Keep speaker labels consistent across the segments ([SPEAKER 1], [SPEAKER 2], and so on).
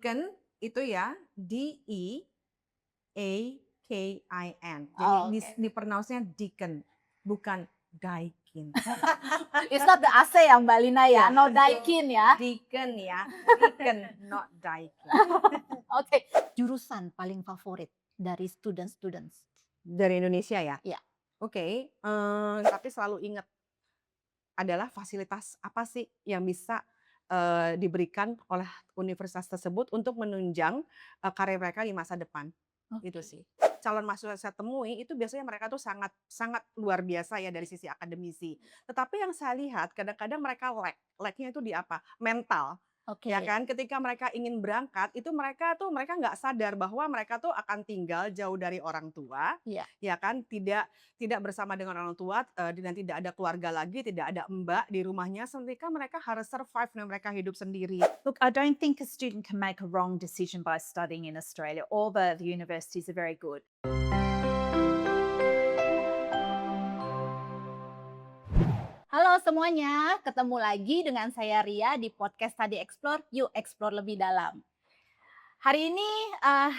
[SPEAKER 1] Deakin itu ya Deakin.
[SPEAKER 2] Oh,
[SPEAKER 1] Jadi
[SPEAKER 2] okay.
[SPEAKER 1] dipronounce-nya Deakin, bukan Daikin.
[SPEAKER 2] It's not the AC ya Mbak Lina ya,
[SPEAKER 1] Yeah,
[SPEAKER 2] no
[SPEAKER 1] so
[SPEAKER 2] Daikin ya.
[SPEAKER 1] Deakin ya, Deakin, not Daikin.
[SPEAKER 2] Oke, jurusan paling favorit dari students.
[SPEAKER 1] Dari Indonesia ya?
[SPEAKER 2] Iya.
[SPEAKER 1] Oke, tapi selalu ingat adalah fasilitas apa sih yang bisa, diberikan oleh universitas tersebut untuk menunjang, karir mereka di masa depan, gitu
[SPEAKER 2] Oke.
[SPEAKER 1] sih. Calon mahasiswa saya temui itu biasanya mereka tuh sangat sangat luar biasa ya dari sisi akademisi. Tetapi yang saya lihat kadang-kadang mereka lack-nya itu di apa? Mental. Ya
[SPEAKER 2] Oke.
[SPEAKER 1] kan, ketika mereka ingin berangkat, itu mereka nggak sadar bahwa mereka tuh akan tinggal jauh dari orang tua,
[SPEAKER 2] Iya.
[SPEAKER 1] ya kan, tidak tidak bersama dengan orang tua, dan tidak ada keluarga lagi, tidak ada mbak di rumahnya, ketika mereka harus survive dan mereka hidup sendiri.
[SPEAKER 3] Look, I don't think a student can make a wrong decision by studying in Australia. All the universities are very good.
[SPEAKER 2] Halo semuanya, ketemu lagi dengan saya Ria di podcast Study Explore, yuk explore lebih dalam. Hari ini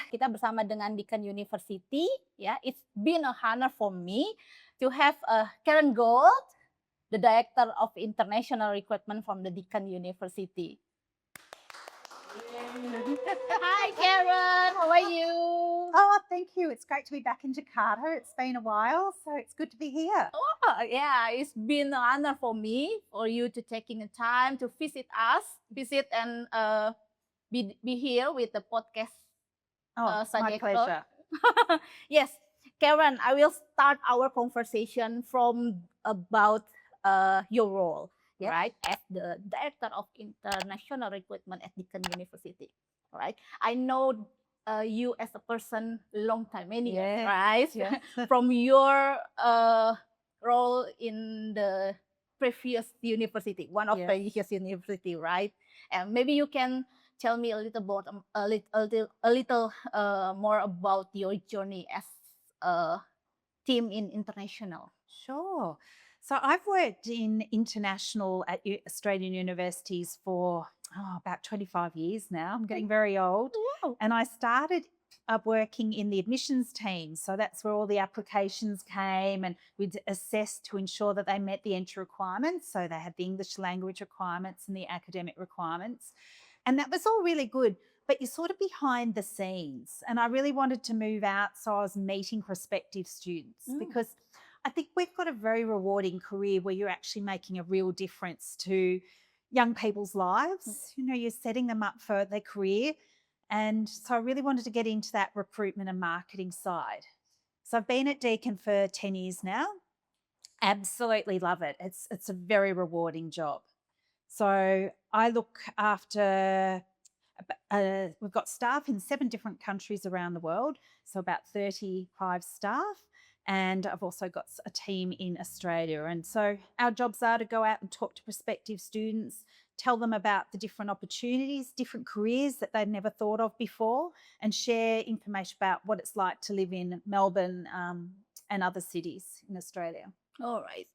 [SPEAKER 2] kita bersama dengan Deakin University, ya. It's been a honor for me to have Karen Gold, the Director of International Recruitment from the Deakin University. Hi Karen, how are you?
[SPEAKER 3] Oh, thank you. It's great to be back in Jakarta. It's been a while, so it's good to be here.
[SPEAKER 2] Oh, yeah, it's been an honor for me for you to taking the time to visit and be here with the podcast.
[SPEAKER 3] Oh,
[SPEAKER 2] Study
[SPEAKER 3] my
[SPEAKER 2] Explore.
[SPEAKER 3] pleasure.
[SPEAKER 2] Yes, Karen, I will start our conversation from about your role,
[SPEAKER 3] Yep.
[SPEAKER 2] right, as the Director of International Recruitment at Deakin University, right? I know you as a person long time, many years,
[SPEAKER 3] Yes,
[SPEAKER 2] right?
[SPEAKER 3] yes.
[SPEAKER 2] From your role in the previous university, one of
[SPEAKER 3] Yes.
[SPEAKER 2] previous university, right? And maybe you can tell me a little more about your journey as a team in international.
[SPEAKER 3] Sure. So I've worked in international at Australian universities for about 25 years now. I'm getting very old.
[SPEAKER 2] Wow.
[SPEAKER 3] And I started working in the admissions team. So that's where all the applications came and we'd assess to ensure that they met the entry requirements. So they had the English language requirements and the academic requirements. And that was all really good, but you're sort of behind the scenes. And I really wanted to move out. So I was meeting prospective students because I think we've got a very rewarding career where you're actually making a real difference to young people's lives. You know, you're setting them up for their career. And so I really wanted to get into that recruitment and marketing side. So I've been at Deakin for 10 years now. Absolutely love it. It's a very rewarding job. So I look after, we've got staff in 7 different countries around the world, so about 35 staff. And I've also got a team in Australia. And so our jobs are to go out and talk to prospective students, tell them about the different opportunities, different careers that they've never thought of before, and share information about what it's like to live in Melbourne and other cities in Australia.
[SPEAKER 2] All right.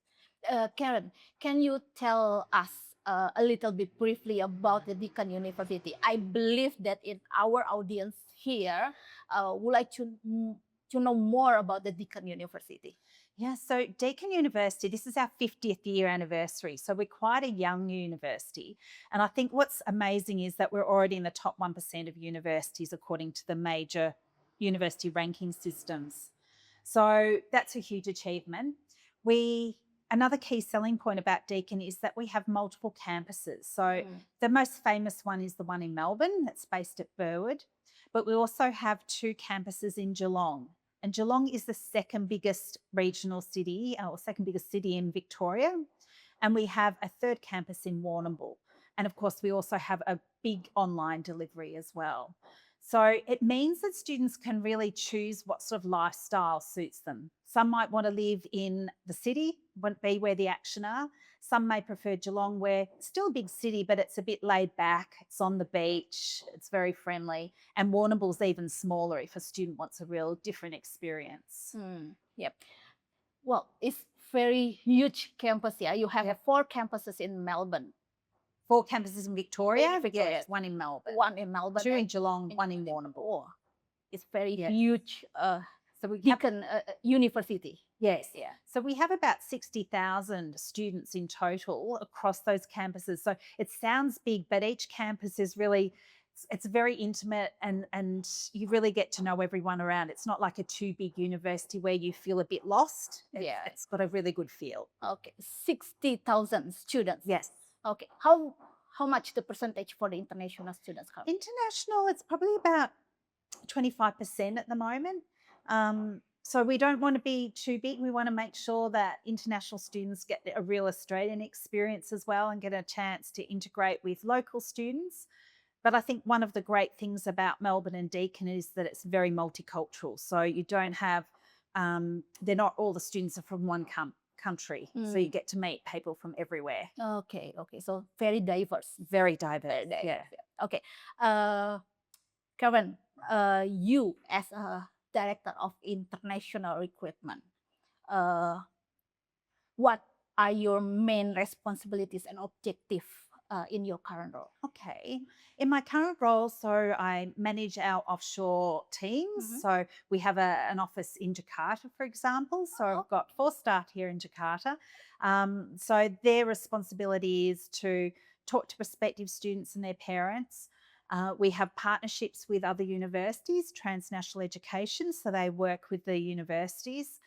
[SPEAKER 2] Karen, can you tell us a little bit briefly about the Deakin University? I believe that in our audience here would like to know more about the Deakin University.
[SPEAKER 3] Yeah, so Deakin University, this is our 50th year anniversary. So we're quite a young university. And I think what's amazing is that we're already in the top 1% of universities according to the major university ranking systems. So that's a huge achievement. Another key selling point about Deakin is that we have multiple campuses. So the most famous one is the one in Melbourne that's based at Burwood. But we also have 2 campuses in Geelong. And Geelong is the second biggest regional city, or second biggest city in Victoria. And we have a 3rd campus in Warrnambool. And of course, we also have a big online delivery as well. So it means that students can really choose what sort of lifestyle suits them. Some might want to live in the city, be where the action are. Some may prefer Geelong, where it's still a big city, but it's a bit laid back. It's on the beach. It's very friendly. And Warrnambool's even smaller if a student wants a real different experience.
[SPEAKER 2] Yep. Well, it's very huge campus. Yeah, you have 4 campuses in Melbourne.
[SPEAKER 3] 4 campuses in Victoria.
[SPEAKER 2] Victoria.
[SPEAKER 3] One in Melbourne.
[SPEAKER 2] One in Melbourne.
[SPEAKER 3] 2 in
[SPEAKER 2] and
[SPEAKER 3] Geelong,
[SPEAKER 2] in
[SPEAKER 3] one in Warrnambool.
[SPEAKER 2] Oh, it's very
[SPEAKER 3] Yeah.
[SPEAKER 2] huge.
[SPEAKER 3] So we have,
[SPEAKER 2] Deakin University.
[SPEAKER 3] yes.
[SPEAKER 2] Yeah.
[SPEAKER 3] So we have about 60,000 students in total across those campuses. So it sounds big, but each campus is really, it's very intimate, and you really get to know everyone around. It's not like a too big university where you feel a bit lost.
[SPEAKER 2] Yeah.
[SPEAKER 3] It's got a really good feel.
[SPEAKER 2] Okay, 60,000 students.
[SPEAKER 3] Yes.
[SPEAKER 2] Okay, how much the percentage for the international students come?
[SPEAKER 3] International, it's probably about 25% at the moment. So we don't want to be too big. We want to make sure that international students get a real Australian experience as well and get a chance to integrate with local students. But I think one of the great things about Melbourne and Deakin is that it's very multicultural. So you don't have, they're not all the students are from one country. So you get to meet people from everywhere.
[SPEAKER 2] Okay, so very diverse.
[SPEAKER 3] Very diverse.
[SPEAKER 2] Very diverse.
[SPEAKER 3] Yeah.
[SPEAKER 2] Okay, Karen, you as a director of international recruitment, what are your main responsibilities and objectives in your current role?
[SPEAKER 3] Okay. In my current role, so I manage our offshore teams.
[SPEAKER 2] Mhm.
[SPEAKER 3] So we have an office in Jakarta, for example. So I've got 4 staff here in Jakarta. So their responsibility is to talk to prospective students and their parents. We have partnerships with other universities, transnational education. So they work with the universities.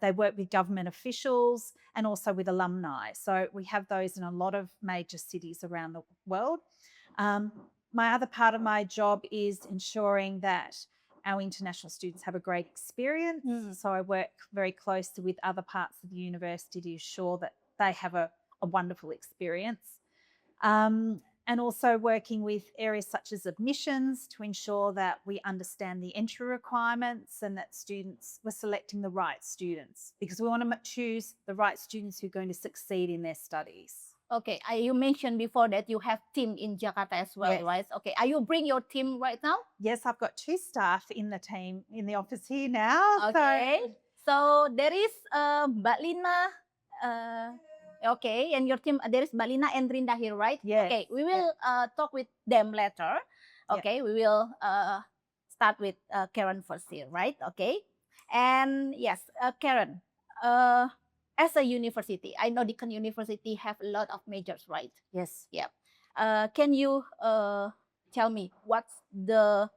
[SPEAKER 3] They work with government officials and also with alumni. So we have those in a lot of major cities around the world. My other part of my job is ensuring that our international students have a great experience. So I work very closely with other parts of the university to ensure that they have a wonderful experience. And also working with areas such as admissions to ensure that we understand the entry requirements and that we're selecting the right students, because we want to choose the right students who are going to succeed in their studies.
[SPEAKER 2] Okay, you mentioned before that you have team in Jakarta as well,
[SPEAKER 3] Yes.
[SPEAKER 2] right? Okay, are you bring your team right now?
[SPEAKER 3] Yes, I've got 2 staff in the team in the office here now.
[SPEAKER 2] Okay, so there is Mbak Lina. Okay, and your team, there is Mbak Lina and Rinda here, right?
[SPEAKER 3] Yes.
[SPEAKER 2] Okay, we will talk with them later. Okay, we will start with Karen first here, right? Okay, and yes, Karen, as a university, I know Deakin University have a lot of majors, right?
[SPEAKER 3] Yes.
[SPEAKER 2] Yeah. Can you tell me what's the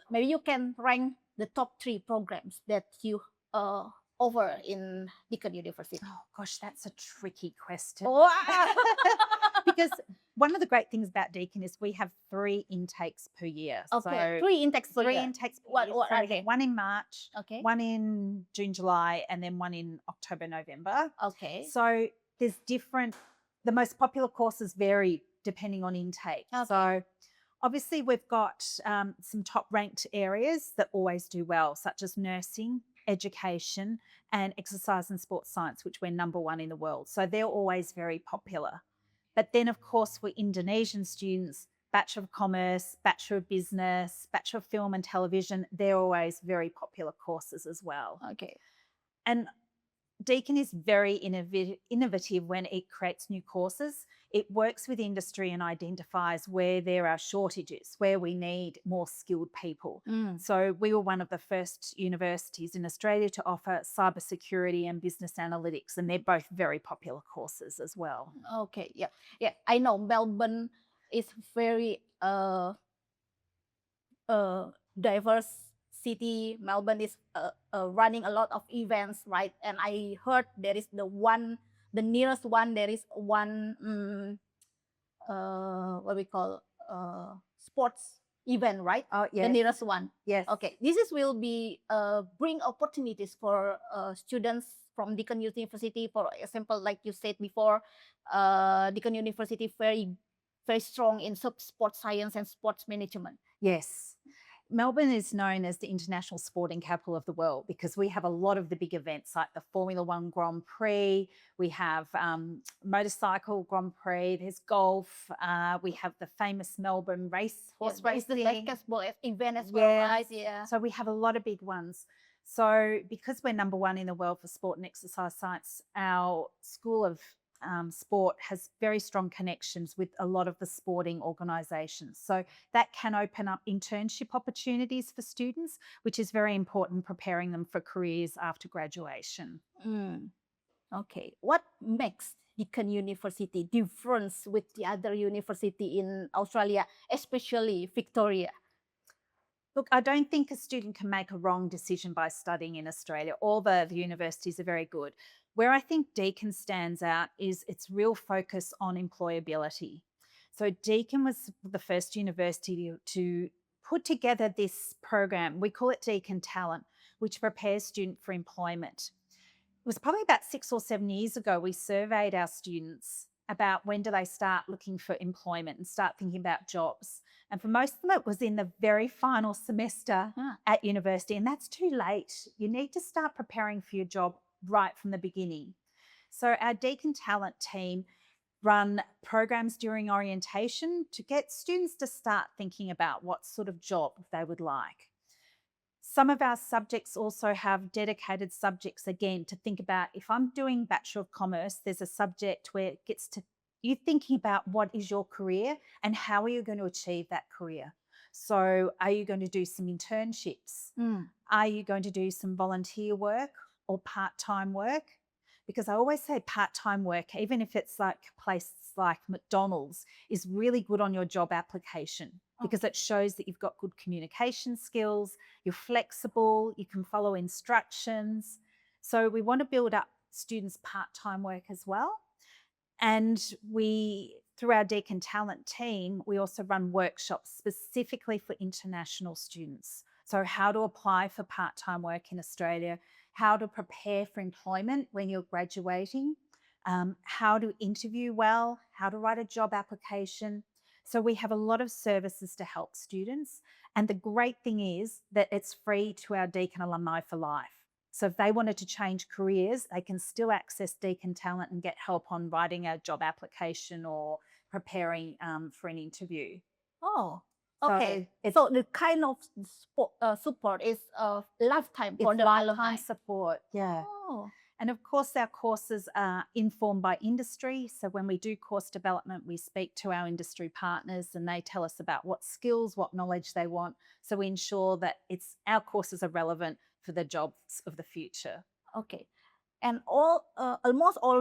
[SPEAKER 2] maybe you can rank the top 3 programs that you over in Deakin University?
[SPEAKER 3] Oh gosh, that's a tricky question.
[SPEAKER 2] Oh,
[SPEAKER 3] Because one of the great things about Deakin is we have 3 intakes per year.
[SPEAKER 2] okay,
[SPEAKER 3] So
[SPEAKER 2] 3 intakes per
[SPEAKER 3] 3
[SPEAKER 2] year.
[SPEAKER 3] intakes per
[SPEAKER 2] What
[SPEAKER 3] year.
[SPEAKER 2] what
[SPEAKER 3] So
[SPEAKER 2] are they?
[SPEAKER 3] one in March,
[SPEAKER 2] Okay.
[SPEAKER 3] one in June, July, and then one in October, November.
[SPEAKER 2] Okay.
[SPEAKER 3] So there's the most popular courses vary depending on intake.
[SPEAKER 2] Okay.
[SPEAKER 3] So obviously we've got some top ranked areas that always do well, such as nursing, education, and exercise and sports science, which we're number 1 in the world. So they're always very popular. But then, of course, for Indonesian students, Bachelor of Commerce, Bachelor of Business, Bachelor of Film and Television, they're always very popular courses as well.
[SPEAKER 2] Okay.
[SPEAKER 3] And Deakin is very innovative when it creates new courses. It works with industry and identifies where there are shortages, where we need more skilled people. So we were one of the first universities in Australia to offer cybersecurity and business analytics, and they're both very popular courses as well.
[SPEAKER 2] Okay. Yeah. Yeah. I know Melbourne is very diverse city. Melbourne is running a lot of events, right? And I heard there is the nearest one. There is one what we call sports event, right?
[SPEAKER 3] Oh,
[SPEAKER 2] The
[SPEAKER 3] yes.
[SPEAKER 2] nearest one.
[SPEAKER 3] Yes.
[SPEAKER 2] Okay, will be bring opportunities for students from Deakin University. For example, like you said before, Deakin University very strong in sports science and sports management.
[SPEAKER 3] Yes. Melbourne is known as the international sporting capital of the world because we have a lot of the big events like the Formula One Grand Prix, we have motorcycle Grand Prix, there's golf, we have the famous Melbourne horse
[SPEAKER 2] It's the
[SPEAKER 3] racing.
[SPEAKER 2] basketball event as well,
[SPEAKER 3] Yeah.
[SPEAKER 2] right? Yeah.
[SPEAKER 3] So we have a lot of big ones. So because we're number 1 in the world for sport and exercise science, our School of sport has very strong connections with a lot of the sporting organisations. So that can open up internship opportunities for students, which is very important preparing them for careers after graduation.
[SPEAKER 2] Okay, what makes Deakin University different with the other university in Australia, especially Victoria?
[SPEAKER 3] Look, I don't think a student can make a wrong decision by studying in Australia. All the universities are very good. Where I think Deakin stands out is its real focus on employability. So Deakin was the first university to put together this program. We call it Deakin Talent, which prepares students for employment. It was probably about 6 or 7 years ago we surveyed our students about when do they start looking for employment and start thinking about jobs. And for most of them, it was in the very final semester at university, and that's too late. You need to start preparing for your job right from the beginning. So our Deakin Talent team run programs during orientation to get students to start thinking about what sort of job they would like. Some of our subjects also have dedicated subjects, again, to think about. If I'm doing Bachelor of Commerce, there's a subject where it gets to you thinking about what is your career and how are you going to achieve that career. So are you going to do some internships? Are you going to do some volunteer work or part-time work? Because I always say part-time work, even if it's like places like McDonald's, is really good on your job application because it shows that you've got good communication skills, you're flexible, you can follow instructions. So we want to build up students' part-time work as well. And through our Deakin Talent team, we also run workshops specifically for international students. So how to apply for part-time work in Australia, how to prepare for employment when you're graduating, how to interview well, how to write a job application. So we have a lot of services to help students. And the great thing is that it's free to our Deakin alumni for life. So if they wanted to change careers, they can still access Deakin Talent and get help on writing a job application or preparing for an interview.
[SPEAKER 2] Oh,
[SPEAKER 3] So
[SPEAKER 2] okay.
[SPEAKER 3] it's-
[SPEAKER 2] So the kind of support is lifetime for
[SPEAKER 3] It's
[SPEAKER 2] the
[SPEAKER 3] lifetime
[SPEAKER 2] alumni.
[SPEAKER 3] support, yeah.
[SPEAKER 2] Oh,
[SPEAKER 3] And of course, our courses are informed by industry. So when we do course development, we speak to our industry partners and they tell us about what skills, what knowledge they want. So we ensure that our courses are relevant for the jobs of the future.
[SPEAKER 2] okay. And almost all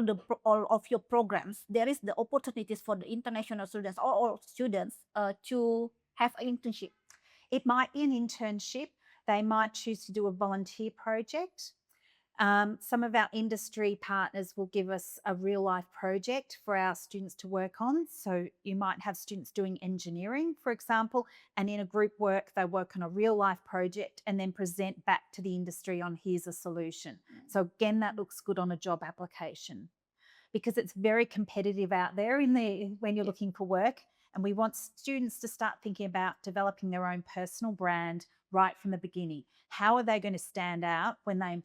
[SPEAKER 2] of your programs, there is the opportunities for the international students or all students to have an internship.
[SPEAKER 3] It might be an internship. They might choose to do a volunteer project. Some of our industry partners will give us a real life project for our students to work on. So you might have students doing engineering, for example, and in a group work, they work on a real life project and then present back to the industry on here's a solution. So again, that looks good on a job application because it's very competitive out there when you're looking for work. And we want students to start thinking about developing their own personal brand right from the beginning. How are they going to stand out when they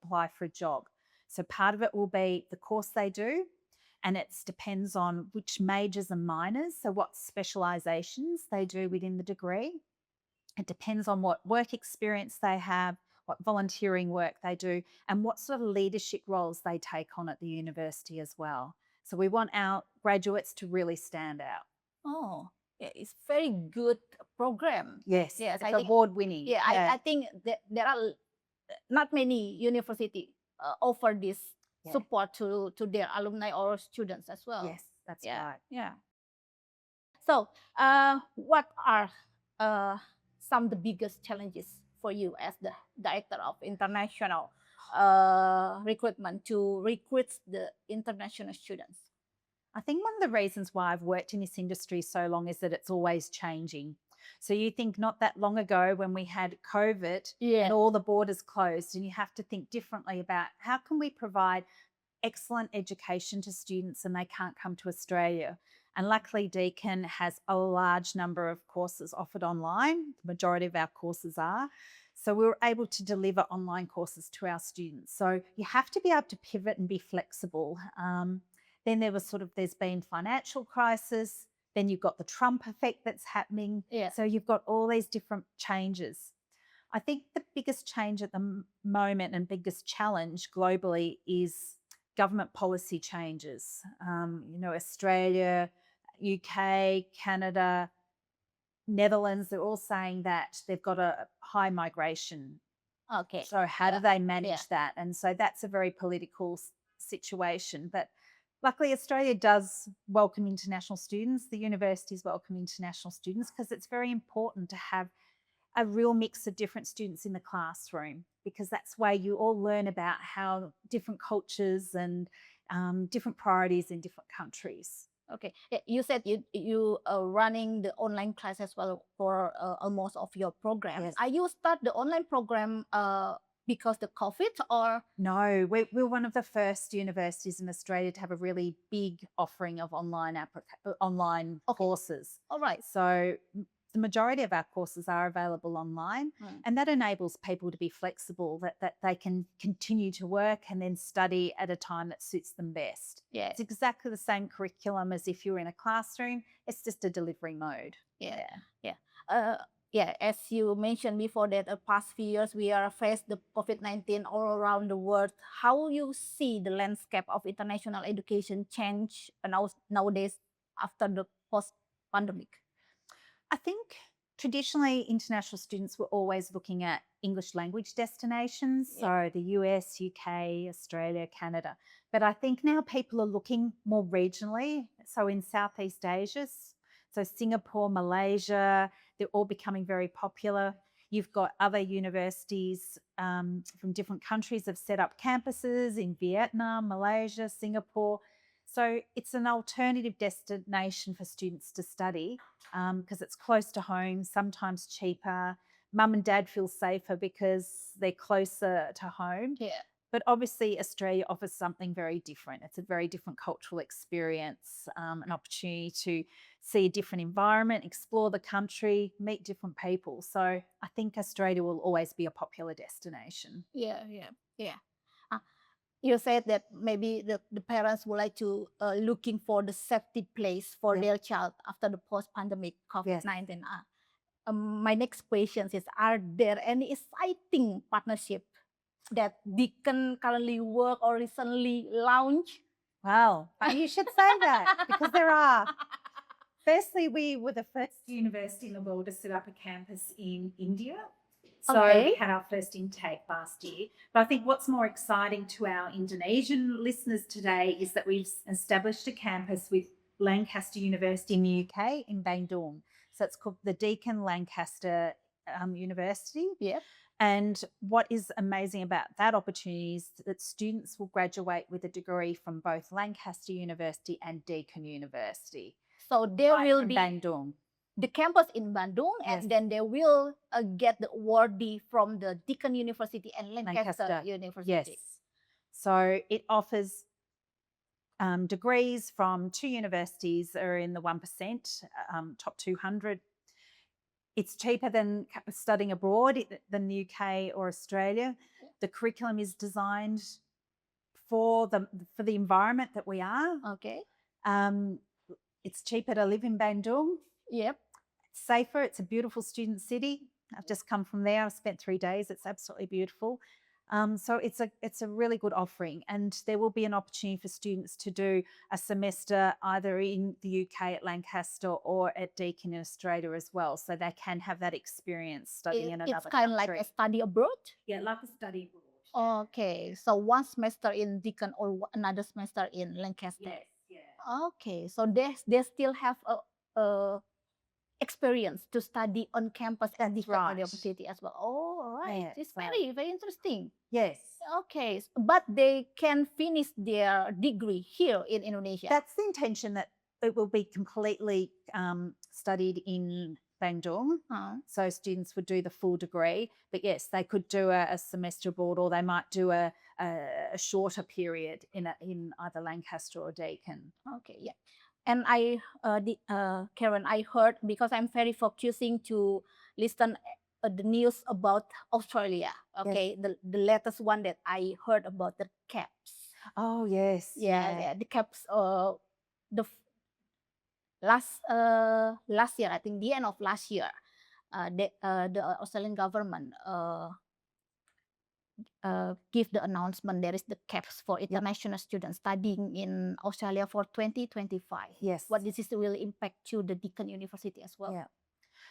[SPEAKER 3] apply for a job? So part of it will be the course they do, and it depends on which majors and minors, so what specializations they do within the degree. It depends on what work experience they have, what volunteering work they do, and what sort of leadership roles they take on at the university as well. So we want our graduates to really stand out.
[SPEAKER 2] Oh, yeah, it's very good program.
[SPEAKER 3] Yes,
[SPEAKER 2] Yes,
[SPEAKER 3] it's
[SPEAKER 2] I think-
[SPEAKER 3] award-winning.
[SPEAKER 2] Yeah, I think that there are not many university offer this
[SPEAKER 3] Yeah.
[SPEAKER 2] support to their alumni or students as well.
[SPEAKER 3] Yes, that's
[SPEAKER 2] Yeah.
[SPEAKER 3] right.
[SPEAKER 2] Yeah. So, what are some of the biggest challenges for you as the director of international recruitment to recruit the international students?
[SPEAKER 3] I think one of the reasons why I've worked in this industry so long is that it's always changing. So you think not that long ago when we had COVID and all the borders closed, and you have to think differently about how can we provide excellent education to students and they can't come to Australia. And luckily Deakin has a large number of courses offered online. The majority of our courses are. So we were able to deliver online courses to our students. So you have to be able to pivot and be flexible. Then there's been financial crisis. Then you've got the Trump effect that's happening.
[SPEAKER 2] Yeah.
[SPEAKER 3] So you've got all these different changes. I think the biggest change at the moment and biggest challenge globally is government policy changes. Australia, UK, Canada, Netherlands, they're all saying that they've got a high migration.
[SPEAKER 2] Okay.
[SPEAKER 3] So how do
[SPEAKER 2] Yeah.
[SPEAKER 3] they manage that? And so that's a very political situation. But luckily, Australia does welcome international students. The universities welcome international students because it's very important to have a real mix of different students in the classroom, because that's where you all learn about how different cultures and different priorities in different countries.
[SPEAKER 2] Okay. Yeah, you said you are running the online class as well for almost of your program.
[SPEAKER 3] Yes.
[SPEAKER 2] Are you start the online program because the COVID or?
[SPEAKER 3] No, we're one of the first universities in Australia to have a really big offering of online
[SPEAKER 2] Okay.
[SPEAKER 3] courses.
[SPEAKER 2] All right.
[SPEAKER 3] So the majority of our courses are available online, and that enables people to be flexible, that they can continue to work and then study at a time that suits them best.
[SPEAKER 2] Yeah.
[SPEAKER 3] It's exactly the same curriculum as if you were in a classroom. It's just a delivery mode.
[SPEAKER 2] Yeah. Yeah, as you mentioned before that the past few years we are faced the COVID-19 all around the world. How you see the landscape of international education change nowadays after the post-pandemic?
[SPEAKER 3] I think traditionally international students were always looking at English language destinations, so the US, UK, Australia, Canada. But I think now people are looking more regionally, so in Southeast Asia, so Singapore, Malaysia, they're all becoming very popular. You've got other universities from different countries have set up campuses in Vietnam, Malaysia, Singapore. So it's an alternative destination for students to study because it's close to home, sometimes cheaper. Mum and dad feel safer because they're closer to home.
[SPEAKER 2] Yeah.
[SPEAKER 3] But obviously, Australia offers something very different. It's a very different cultural experience, an opportunity to see a different environment, explore the country, meet different people. So I think Australia will always be a popular destination.
[SPEAKER 2] Yeah. You said that maybe the parents would like to looking for the safety place for their child after the post-pandemic COVID-19. My next question is, are there any exciting partnership that Deakin currently work or recently launched?
[SPEAKER 3] Wow, you should say that because there are. Firstly, we were the first university in the world to set up a campus in India. So we had our first intake last year. But I think what's more exciting to our Indonesian listeners today is that we've established a campus with Lancaster University in the UK in Bandung. So it's called the Deakin Lancaster University.
[SPEAKER 2] Yep.
[SPEAKER 3] And what is amazing about that opportunity is that students will graduate with a degree from both Lancaster University and Deakin University.
[SPEAKER 2] So there will be
[SPEAKER 3] Bandung.
[SPEAKER 2] The campus in Bandung, and then they will get the awardee from the Deakin University and Lancaster University.
[SPEAKER 3] Yes. So it offers degrees from 2 universities that are in the 1%, top 200. It's cheaper than studying abroad than the UK or Australia. The curriculum is designed for the environment that we are.
[SPEAKER 2] Okay.
[SPEAKER 3] It's cheaper to live in Bandung.
[SPEAKER 2] Yep.
[SPEAKER 3] It's safer. It's a beautiful student city. I've just come from there. I've spent 3 days. It's absolutely beautiful. So it's a really good offering, and there will be an opportunity for students to do a semester either in the UK at Lancaster or at Deakin in Australia as well, so they can have that experience studying in another country.
[SPEAKER 2] It's kind of like a study abroad?
[SPEAKER 3] Yeah, like a study abroad.
[SPEAKER 2] Okay, so one semester in Deakin or another semester in Lancaster.
[SPEAKER 3] Yes, yeah.
[SPEAKER 2] Okay, so they still have a experience to study on campus at different university as well. Oh, all right.
[SPEAKER 3] Yeah,
[SPEAKER 2] It's very, very interesting.
[SPEAKER 3] Yes.
[SPEAKER 2] Okay, but they can finish their degree here in Indonesia.
[SPEAKER 3] That's the intention, that it will be completely studied in Bandung. So students would do the full degree. But yes, they could do a semester abroad, or they might do a shorter period in either Lancaster or Deakin.
[SPEAKER 2] Okay, yeah. And Karen, I heard, because I'm very focusing to listen the news about Australia. Okay, the latest one that I heard about the caps.
[SPEAKER 3] Oh yes,
[SPEAKER 2] yeah. The caps. The last year, I think the end of last year, the Australian government give the announcement there is the caps for international students studying in Australia for 2025.
[SPEAKER 3] Yes.
[SPEAKER 2] What this is will impact to the Deakin University as well.
[SPEAKER 3] Yeah.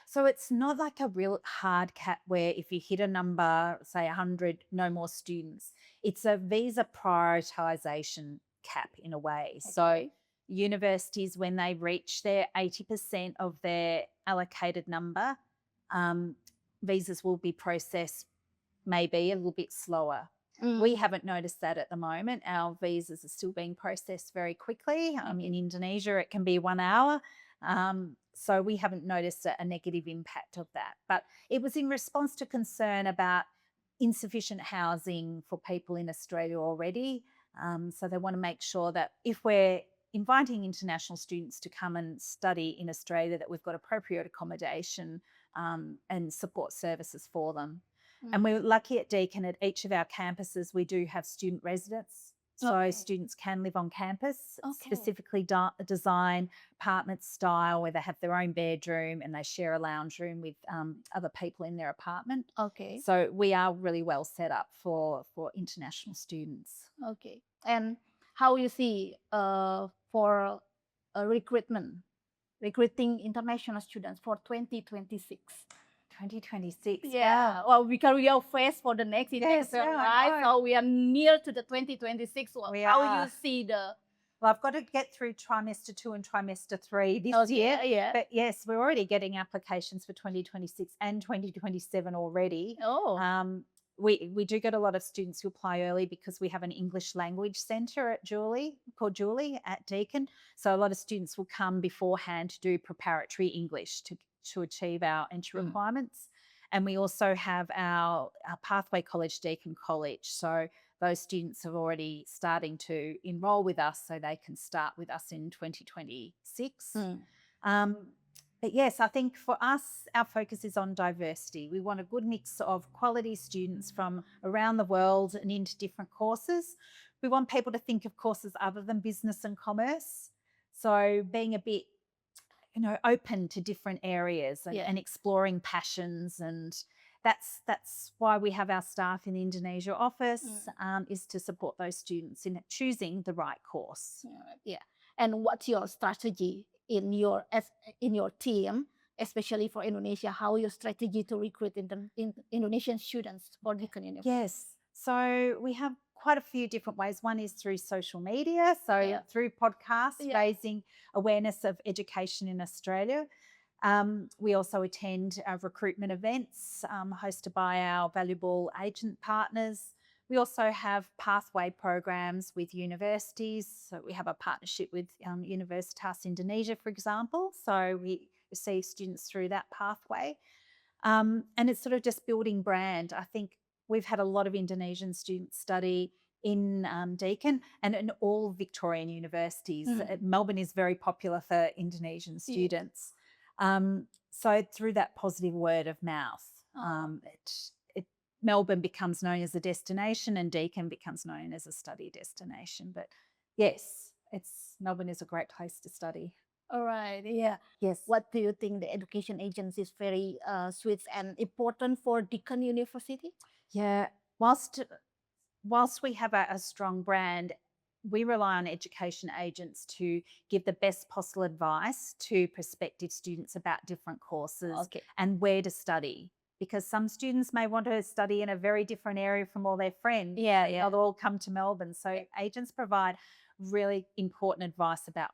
[SPEAKER 3] So it's not like a real hard cap where if you hit a number, say 100, no more students. It's a visa prioritization cap in a way. So
[SPEAKER 2] Okay.
[SPEAKER 3] universities, when they reach their 80% of their allocated number, visas will be processed maybe a little bit slower. We haven't noticed that at the moment. Our visas are still being processed very quickly. In Indonesia, it can be 1 hour. So we haven't noticed a negative impact of that. But it was in response to concern about insufficient housing for people in Australia already. So they want to make sure that if we're inviting international students to come and study in Australia, that we've got appropriate accommodation and support services for them. And we're lucky at Deakin, at each of our campuses, we do have student residence. So
[SPEAKER 2] Okay.
[SPEAKER 3] students can live on campus,
[SPEAKER 2] Okay.
[SPEAKER 3] specifically design apartment style, where they have their own bedroom and they share a lounge room with other people in their apartment.
[SPEAKER 2] Okay.
[SPEAKER 3] So we are really well set up for international students.
[SPEAKER 2] Okay. And how you see for recruiting international students for 2026?
[SPEAKER 3] 2026.
[SPEAKER 2] Yeah. Well, because we are faced for the next
[SPEAKER 3] Yes,
[SPEAKER 2] election,
[SPEAKER 3] yeah, I
[SPEAKER 2] right?
[SPEAKER 3] know.
[SPEAKER 2] So we are near to the 2026.
[SPEAKER 3] We
[SPEAKER 2] How
[SPEAKER 3] are.
[SPEAKER 2] you see the
[SPEAKER 3] Well, I've got to get through trimester 2 and trimester 3 this
[SPEAKER 2] Okay,
[SPEAKER 3] year.
[SPEAKER 2] yeah.
[SPEAKER 3] But yes, we're already getting applications for 2026 and 2027 already. We do get a lot of students who apply early because we have an English language centre at called Julie at Deakin. So a lot of students will come beforehand to do preparatory English to achieve our entry requirements. And we also have our Pathway College, Deakin College. So those students are already starting to enrol with us so they can start with us in 2026. But yes, I think for us, our focus is on diversity. We want a good mix of quality students from around the world and into different courses. We want people to think of courses other than business and commerce. So being a bit, open to different areas and exploring passions, and that's why we have our staff in the Indonesia office, is to support those students in choosing the right course.
[SPEAKER 2] Yeah. And what's your strategy in your team, especially for Indonesia? How your strategy to recruit Indonesian students for Deakin University?
[SPEAKER 3] Yes. So we have quite a few different ways. One is through social media, so through podcasts, raising awareness of education in Australia. We also attend recruitment events hosted by our valuable agent partners. We also have pathway programs with universities. So we have a partnership with Universitas Indonesia, for example. So we receive students through that pathway. And it's sort of just building brand. I think we've had a lot of Indonesian students study in Deakin and in all Victorian universities. Melbourne is very popular for Indonesian students. So through that positive word of mouth, Melbourne becomes known as a destination and Deakin becomes known as a study destination. But yes, Melbourne is a great place to study.
[SPEAKER 2] All right. Yeah.
[SPEAKER 3] Yes.
[SPEAKER 2] What do you think the education agency is very sweet and important for Deakin University?
[SPEAKER 3] Yeah. Whilst we have a strong brand, we rely on education agents to give the best possible advice to prospective students about different courses and where to study. Because some students may want to study in a very different area from all their friends. They'll all come to Melbourne. So agents provide really important advice about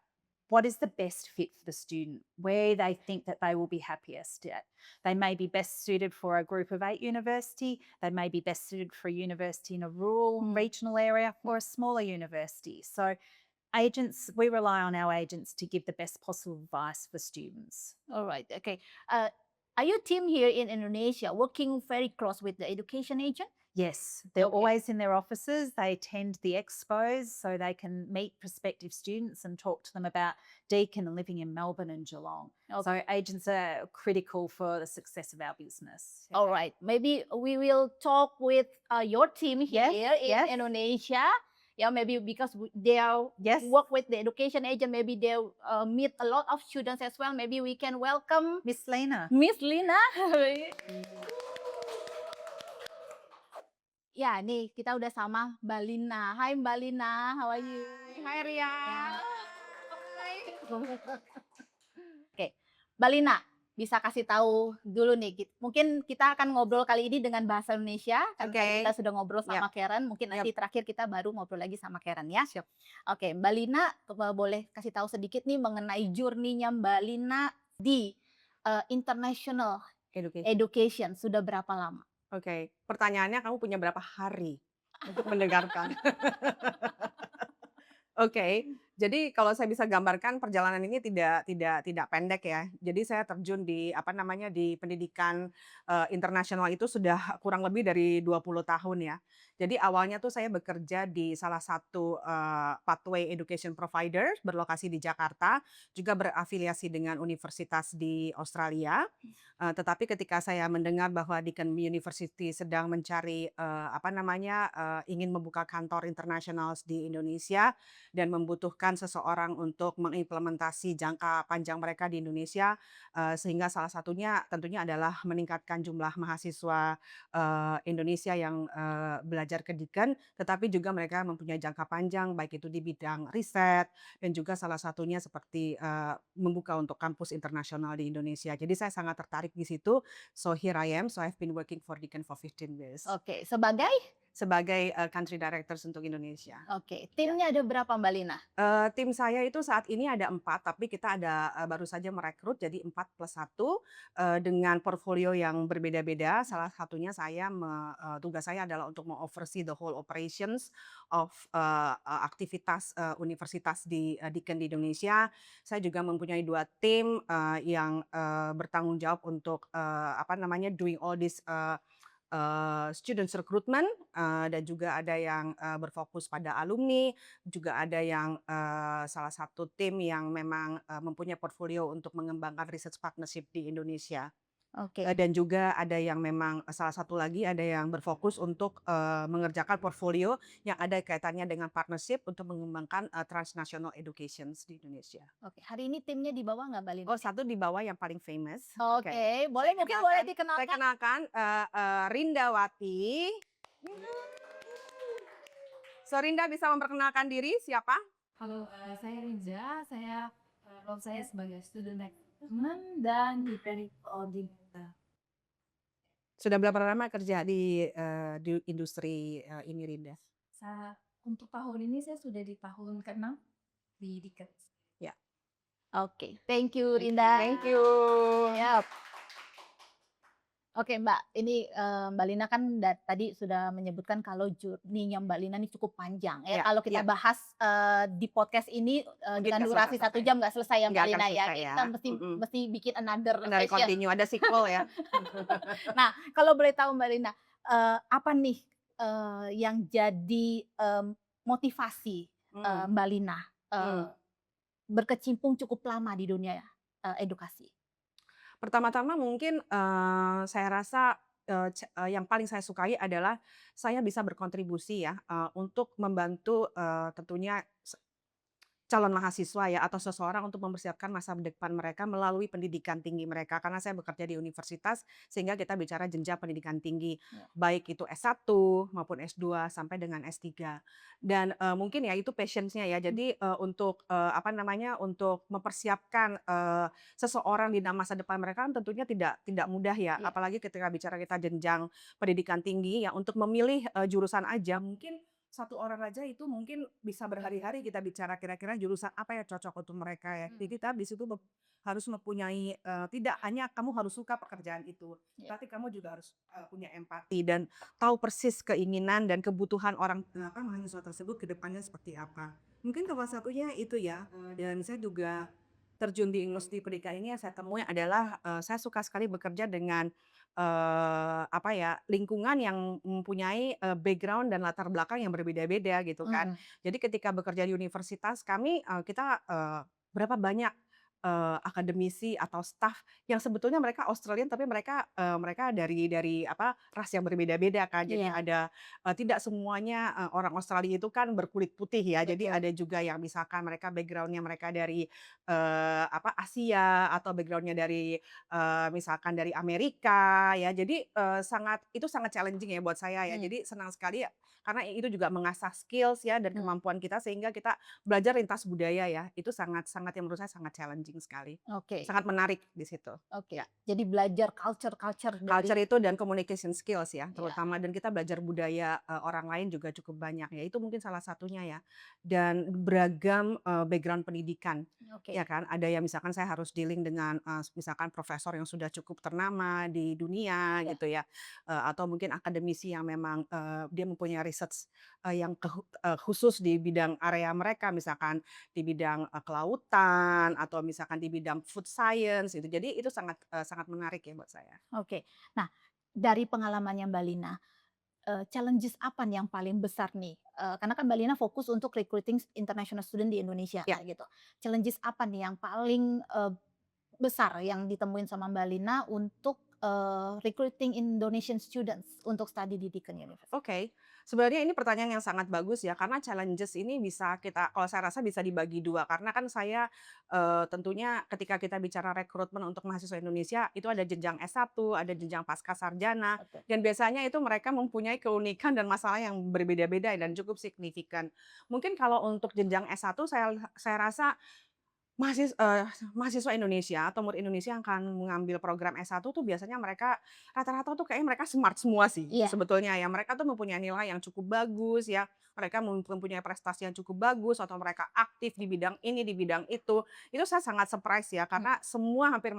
[SPEAKER 3] what is the best fit for the student, where they think that they will be happiest at. They may be best suited for a group of 8 university. They may be best suited for a university in a rural, regional area or a smaller university. So we rely on our agents to give the best possible advice for students.
[SPEAKER 2] All right. Okay. Are your team here in Indonesia working very close with the education agent?
[SPEAKER 3] Yes, they're always in their offices. They attend the expos so they can meet prospective students and talk to them about Deakin and living in Melbourne and Geelong. So agents are critical for the success of our business.
[SPEAKER 2] All right. Maybe we will talk with your team here in Indonesia. Yeah, maybe because they work with the education agent, maybe they'll meet a lot of students as well. Maybe we can welcome
[SPEAKER 3] Miss Lina.
[SPEAKER 2] Miss Lina. Ya, nih kita udah sama Mbak Lina. Hai Mbak Lina, how are you?
[SPEAKER 1] Hai Ria.
[SPEAKER 2] Oke, Mbak Lina, bisa kasih tahu dulu nih, mungkin kita akan ngobrol kali ini dengan bahasa Indonesia, karena tadi kita
[SPEAKER 1] Oke.
[SPEAKER 2] sudah ngobrol
[SPEAKER 1] Yap,
[SPEAKER 2] sama Karen, mungkin
[SPEAKER 1] yap,
[SPEAKER 2] nanti terakhir kita baru ngobrol lagi sama Karen ya.
[SPEAKER 1] siap.
[SPEAKER 2] Oke, Mbak Lina, boleh kasih tahu sedikit nih mengenai journey-nya Mbak Lina di international
[SPEAKER 1] Education.
[SPEAKER 2] education, sudah berapa lama?
[SPEAKER 1] Oke, pertanyaannya kamu punya berapa hari untuk mendengarkan? Oke, jadi kalau saya bisa gambarkan perjalanan ini tidak pendek ya. Jadi saya terjun di apa namanya, di pendidikan, internasional itu sudah kurang lebih dari 20 tahun ya. Jadi awalnya tuh saya bekerja di salah satu, pathway education provider berlokasi di Jakarta, juga berafiliasi dengan universitas di Australia. Tetapi ketika saya mendengar bahwa Deakin University sedang mencari, apa namanya, ingin membuka kantor internasional di Indonesia dan membutuhkan seseorang untuk mengimplementasi jangka panjang mereka di Indonesia, sehingga salah satunya tentunya adalah meningkatkan jumlah mahasiswa, Indonesia yang, belajar ke Deakin, tetapi juga mereka mempunyai jangka panjang baik itu di bidang riset dan juga salah satunya seperti, membuka untuk kampus internasional di Indonesia. Jadi saya sangat tertarik di situ, so here I am, so I've been working for Deakin for 15 years
[SPEAKER 2] Oke, sebagai?
[SPEAKER 1] sebagai, country directors untuk Indonesia.
[SPEAKER 2] Oke,
[SPEAKER 1] Ya.
[SPEAKER 2] timnya ada berapa Mbak Lina?
[SPEAKER 1] Tim saya itu saat ini ada 4, tapi kita ada, baru saja merekrut jadi 4+1, dengan portfolio yang berbeda-beda. Salah satunya tugas saya adalah untuk me-oversee the whole operations of, aktivitas, universitas di, Deakin di Indonesia. Saya juga mempunyai 2 tim, yang, bertanggung jawab untuk, apa namanya, doing all this, students recruitment, dan juga ada yang, berfokus pada alumni, juga ada yang, salah satu tim yang memang, mempunyai portfolio untuk mengembangkan research partnership di Indonesia.
[SPEAKER 2] Oke.
[SPEAKER 1] Dan juga ada yang memang salah satu lagi ada yang berfokus untuk, mengerjakan portfolio yang ada kaitannya dengan partnership untuk mengembangkan, transnational educations di Indonesia.
[SPEAKER 2] Oke, hari ini timnya di bawah nggak Mbak Lina?
[SPEAKER 1] Oh, satu di bawah yang paling famous.
[SPEAKER 2] Oke, boleh mungkin boleh
[SPEAKER 1] Saya
[SPEAKER 2] dikenalkan?
[SPEAKER 1] kenalkan, Rindawati. So, Rinda bisa memperkenalkan diri siapa?
[SPEAKER 4] Halo, saya Riza. Role saya sebagai student recruitment dan event coordinator.
[SPEAKER 1] Sudah berapa lama kerja di industri, ini Rinda?
[SPEAKER 4] Untuk tahun ini saya sudah di tahun ke-6 di Deakin.
[SPEAKER 1] Ya.
[SPEAKER 2] Oke, thank you Rinda.
[SPEAKER 1] Thank you.
[SPEAKER 2] Yap. Oke Mbak, ini Mbak Lina kan tadi sudah menyebutkan kalau journey-nya Mbak Lina ini cukup panjang ya.
[SPEAKER 1] Ya,
[SPEAKER 2] Kalau kita
[SPEAKER 1] ya.
[SPEAKER 2] bahas di podcast ini
[SPEAKER 1] Mungkin
[SPEAKER 2] dengan
[SPEAKER 1] nggak
[SPEAKER 2] durasi 1
[SPEAKER 1] selesai.
[SPEAKER 2] jam nggak selesai ya Mbak
[SPEAKER 1] Nggak akan
[SPEAKER 2] Lina ya.
[SPEAKER 1] selesai ya.
[SPEAKER 2] Kita mesti bikin another
[SPEAKER 1] Dari
[SPEAKER 2] session.
[SPEAKER 1] continue, ada sequel ya.
[SPEAKER 2] Nah, kalau boleh tahu Mbak Lina, apa nih yang jadi motivasi Mbak Lina berkecimpung cukup lama di dunia edukasi?
[SPEAKER 1] Pertama-tama mungkin, saya rasa, yang paling saya sukai adalah saya bisa berkontribusi ya, untuk membantu, tentunya calon mahasiswa ya atau seseorang untuk mempersiapkan masa depan mereka melalui pendidikan tinggi mereka. Karena saya bekerja di universitas sehingga kita bicara jenjang pendidikan tinggi, baik itu S1 maupun S2 sampai dengan S3. Dan, mungkin ya itu passion-nya ya. Jadi, untuk, apa namanya, untuk mempersiapkan, seseorang di masa depan mereka kan tentunya tidak mudah ya.
[SPEAKER 2] Iya.
[SPEAKER 1] Apalagi ketika bicara kita jenjang pendidikan tinggi ya untuk memilih, jurusan aja mungkin satu orang aja itu mungkin bisa berhari-hari kita bicara kira-kira jurusan apa ya cocok untuk mereka ya. Jadi kita di situ harus mempunyai, tidak hanya kamu harus suka pekerjaan itu, tapi kamu juga harus, punya empati dan tahu persis keinginan dan kebutuhan orang, mahasiswa tersebut ke depannya seperti apa. Mungkin salah satunya itu ya, dan saya juga terjun di industri pendidikan ini yang saya temui adalah, saya suka sekali bekerja dengan, apa ya, lingkungan yang mempunyai, background dan latar belakang yang berbeda-beda gitu kan. Jadi ketika bekerja di universitas kami, kita, berapa banyak, akademisi atau staf yang sebetulnya mereka Australian tapi mereka dari apa, ras yang berbeda-beda kan. Jadi
[SPEAKER 2] Iya,
[SPEAKER 1] ada, tidak semuanya, orang Australia itu kan berkulit putih ya. Jadi
[SPEAKER 2] betul.
[SPEAKER 1] ada juga yang misalkan mereka background-nya mereka dari, apa, Asia atau background-nya dari, misalkan dari Amerika ya. Jadi, itu sangat challenging ya buat saya ya.
[SPEAKER 2] Mmm,
[SPEAKER 1] Jadi senang sekali ya karena itu juga mengasah skills ya dan
[SPEAKER 2] mmm,
[SPEAKER 1] kemampuan kita sehingga kita belajar lintas budaya ya. Itu sangat sangat yang menurut saya sangat challenging sekali.
[SPEAKER 2] oke
[SPEAKER 1] Sangat menarik di situ.
[SPEAKER 2] oke.
[SPEAKER 1] Ya.
[SPEAKER 2] Jadi belajar culture-culture dari
[SPEAKER 1] Culture itu dan communication skills ya
[SPEAKER 2] ya,
[SPEAKER 1] terutama dan kita belajar budaya, orang lain juga cukup banyak ya. Itu mungkin salah satunya ya. Dan beragam, background pendidikan, ya
[SPEAKER 2] oke.
[SPEAKER 1] kan. Ada yang misalkan saya harus dealing dengan, misalkan profesor yang sudah cukup ternama di dunia
[SPEAKER 2] Ya,
[SPEAKER 1] gitu ya, atau mungkin akademisi yang memang, dia mempunyai research, yang khusus di bidang area mereka, misalkan di bidang, kelautan atau misalkan di bidang food science gitu. Jadi itu sangat menarik ya buat saya.
[SPEAKER 2] oke. Nah, dari pengalamannya Mbak Lina, challenges apa nih yang paling besar nih? Karena kan Mbak Lina fokus untuk recruiting international student di Indonesia
[SPEAKER 1] Ya.
[SPEAKER 2] kayak gitu. Challenges apa nih yang paling, besar yang ditemuin sama Mbak Lina untuk, recruiting Indonesian students untuk study di Deakin University?
[SPEAKER 1] Oke, sebenarnya ini pertanyaan yang sangat bagus ya, karena challenges ini bisa kalau saya rasa bisa dibagi dua, karena kan saya tentunya ketika kita bicara rekrutmen untuk mahasiswa Indonesia, itu ada jenjang S1, ada jenjang pasca sarjana,
[SPEAKER 2] Betul.
[SPEAKER 1] dan biasanya itu mereka mempunyai keunikan dan masalah yang berbeda-beda dan cukup signifikan. Mungkin kalau untuk jenjang S1 saya rasa mahasiswa Indonesia atau murid Indonesia yang akan mengambil program S1 tuh biasanya mereka rata-rata tuh kayaknya mereka smart semua sih
[SPEAKER 2] Iya,
[SPEAKER 1] sebetulnya ya. Mereka tuh mempunyai nilai yang cukup bagus ya, mereka mempunyai prestasi yang cukup bagus atau mereka aktif di bidang ini, di bidang itu. Itu saya sangat surprise ya
[SPEAKER 2] mmm,
[SPEAKER 1] karena semua hampir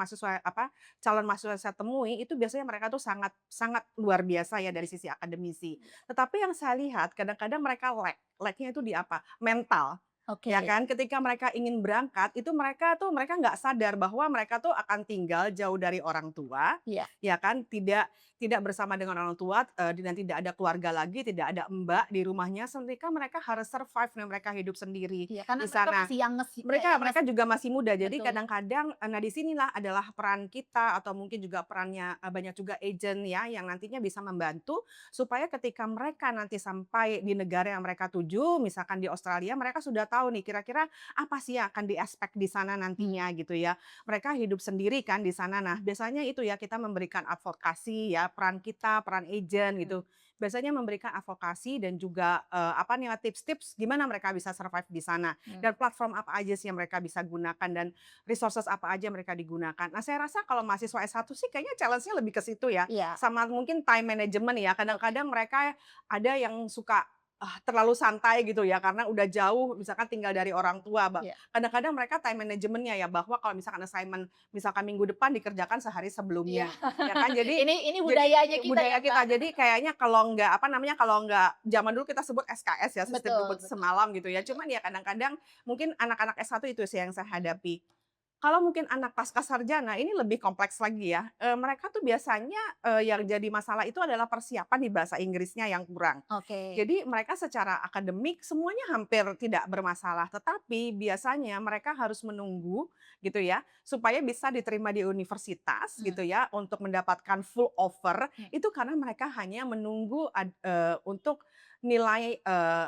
[SPEAKER 1] calon mahasiswa yang saya temui itu biasanya mereka tuh sangat sangat luar biasa ya dari sisi akademisi. Tetapi yang saya lihat kadang-kadang mereka lack-nya itu di apa? Mental. Ya
[SPEAKER 2] oke.
[SPEAKER 1] kan, ketika mereka ingin berangkat, itu mereka nggak sadar bahwa mereka tuh akan tinggal jauh dari orang tua,
[SPEAKER 2] Iya
[SPEAKER 1] ya kan, tidak tidak bersama dengan orang tua, dan tidak ada keluarga lagi, tidak ada mbak di rumahnya, seketika mereka harus survive dan mereka hidup sendiri
[SPEAKER 2] iya, karena
[SPEAKER 1] di
[SPEAKER 2] mereka
[SPEAKER 1] sana.
[SPEAKER 2] masih youngest
[SPEAKER 1] Mereka
[SPEAKER 2] youngest
[SPEAKER 1] mereka juga masih muda, jadi
[SPEAKER 2] betul,
[SPEAKER 1] kadang-kadang, nah di sinilah adalah peran kita atau mungkin juga perannya, banyak juga agent ya, yang nantinya bisa membantu supaya ketika mereka nanti sampai di negara yang mereka tuju, misalkan di Australia, mereka sudah tahu nih kira-kira apa sih yang akan di-expect di sana
[SPEAKER 2] mmm,
[SPEAKER 1] nantinya gitu ya. Mereka hidup sendiri kan di sana. Nah, biasanya itu ya kita memberikan advokasi ya, peran kita, peran agent
[SPEAKER 2] mmm,
[SPEAKER 1] gitu. Biasanya memberikan advokasi dan juga, apa nih, tips-tips gimana mereka bisa survive di sana.
[SPEAKER 2] mmm,
[SPEAKER 1] Dan platform apa aja sih yang mereka bisa gunakan dan resources apa aja mereka digunakan. Nah, saya rasa kalau mahasiswa S1 sih kayaknya challenge-nya lebih ke situ ya,
[SPEAKER 2] iya,
[SPEAKER 1] sama mungkin time management ya.
[SPEAKER 2] oke,
[SPEAKER 1] Kadang-kadang mereka ada yang suka, terlalu santai gitu ya karena udah jauh misalkan tinggal dari orang tua,
[SPEAKER 2] iya.
[SPEAKER 1] kadang-kadang mereka time manajemennya ya bahwa kalau misalkan assignment misalkan minggu depan dikerjakan sehari
[SPEAKER 2] Iya.
[SPEAKER 1] sebelumnya, ya kan. Jadi
[SPEAKER 2] Ini
[SPEAKER 1] jadi
[SPEAKER 2] budayanya kita ya,
[SPEAKER 1] budaya kita,
[SPEAKER 2] Mbak.
[SPEAKER 1] jadi kayaknya kalau nggak, apa namanya, kalau nggak zaman dulu kita sebut SKS ya, sistem
[SPEAKER 2] Betul
[SPEAKER 1] jemput
[SPEAKER 2] betul
[SPEAKER 1] semalam gitu ya.
[SPEAKER 2] betul.
[SPEAKER 1] Cuman ya kadang-kadang mungkin anak-anak S1 itu sih yang saya
[SPEAKER 2] Mhm,
[SPEAKER 1] hadapi. Kalau mungkin anak pasca sarjana ini lebih kompleks lagi ya, mereka tuh biasanya, yang jadi masalah itu adalah persiapan di bahasa Inggrisnya yang kurang.
[SPEAKER 2] oke,
[SPEAKER 1] Jadi mereka secara akademik semuanya hampir tidak bermasalah, tetapi biasanya mereka harus menunggu gitu ya, supaya bisa diterima di universitas
[SPEAKER 2] mmm,
[SPEAKER 1] gitu ya, untuk mendapatkan full offer,
[SPEAKER 2] mmm,
[SPEAKER 1] itu karena mereka hanya menunggu untuk nilai,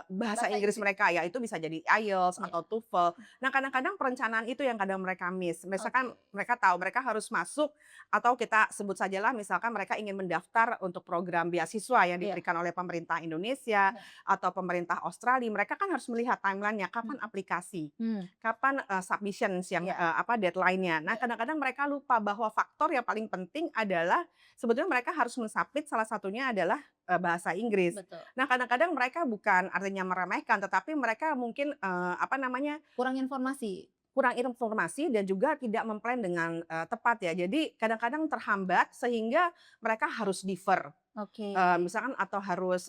[SPEAKER 1] bahasa
[SPEAKER 2] bahasa
[SPEAKER 1] Inggris
[SPEAKER 2] Inggris,
[SPEAKER 1] mereka, ya itu bisa jadi IELTS
[SPEAKER 2] iya,
[SPEAKER 1] atau TOEFL. Nah, kadang-kadang perencanaan itu yang kadang mereka miss. Misalkan
[SPEAKER 2] oke,
[SPEAKER 1] mereka tahu mereka harus masuk atau kita sebut sajalah misalkan mereka ingin mendaftar untuk program beasiswa yang
[SPEAKER 2] iya,
[SPEAKER 1] diberikan oleh pemerintah Indonesia
[SPEAKER 2] iya,
[SPEAKER 1] atau pemerintah Australia, mereka kan harus melihat timeline-nya, kapan
[SPEAKER 2] mhm,
[SPEAKER 1] aplikasi,
[SPEAKER 2] mmm,
[SPEAKER 1] kapan, submissions yang,
[SPEAKER 2] iya
[SPEAKER 1] deadline-nya. Nah,
[SPEAKER 2] iya,
[SPEAKER 1] kadang-kadang mereka lupa bahwa faktor yang paling penting adalah sebetulnya mereka harus men-submit salah satunya adalah, bahasa Inggris.
[SPEAKER 2] betul.
[SPEAKER 1] Nah, kadang-kadang mereka bukan artinya meremehkan, tetapi mereka mungkin,
[SPEAKER 2] Kurang informasi,
[SPEAKER 1] kurang informasi dan juga tidak mem-plan dengan, tepat ya. Jadi kadang-kadang terhambat sehingga mereka harus defer,
[SPEAKER 2] oke,
[SPEAKER 1] misalkan atau harus,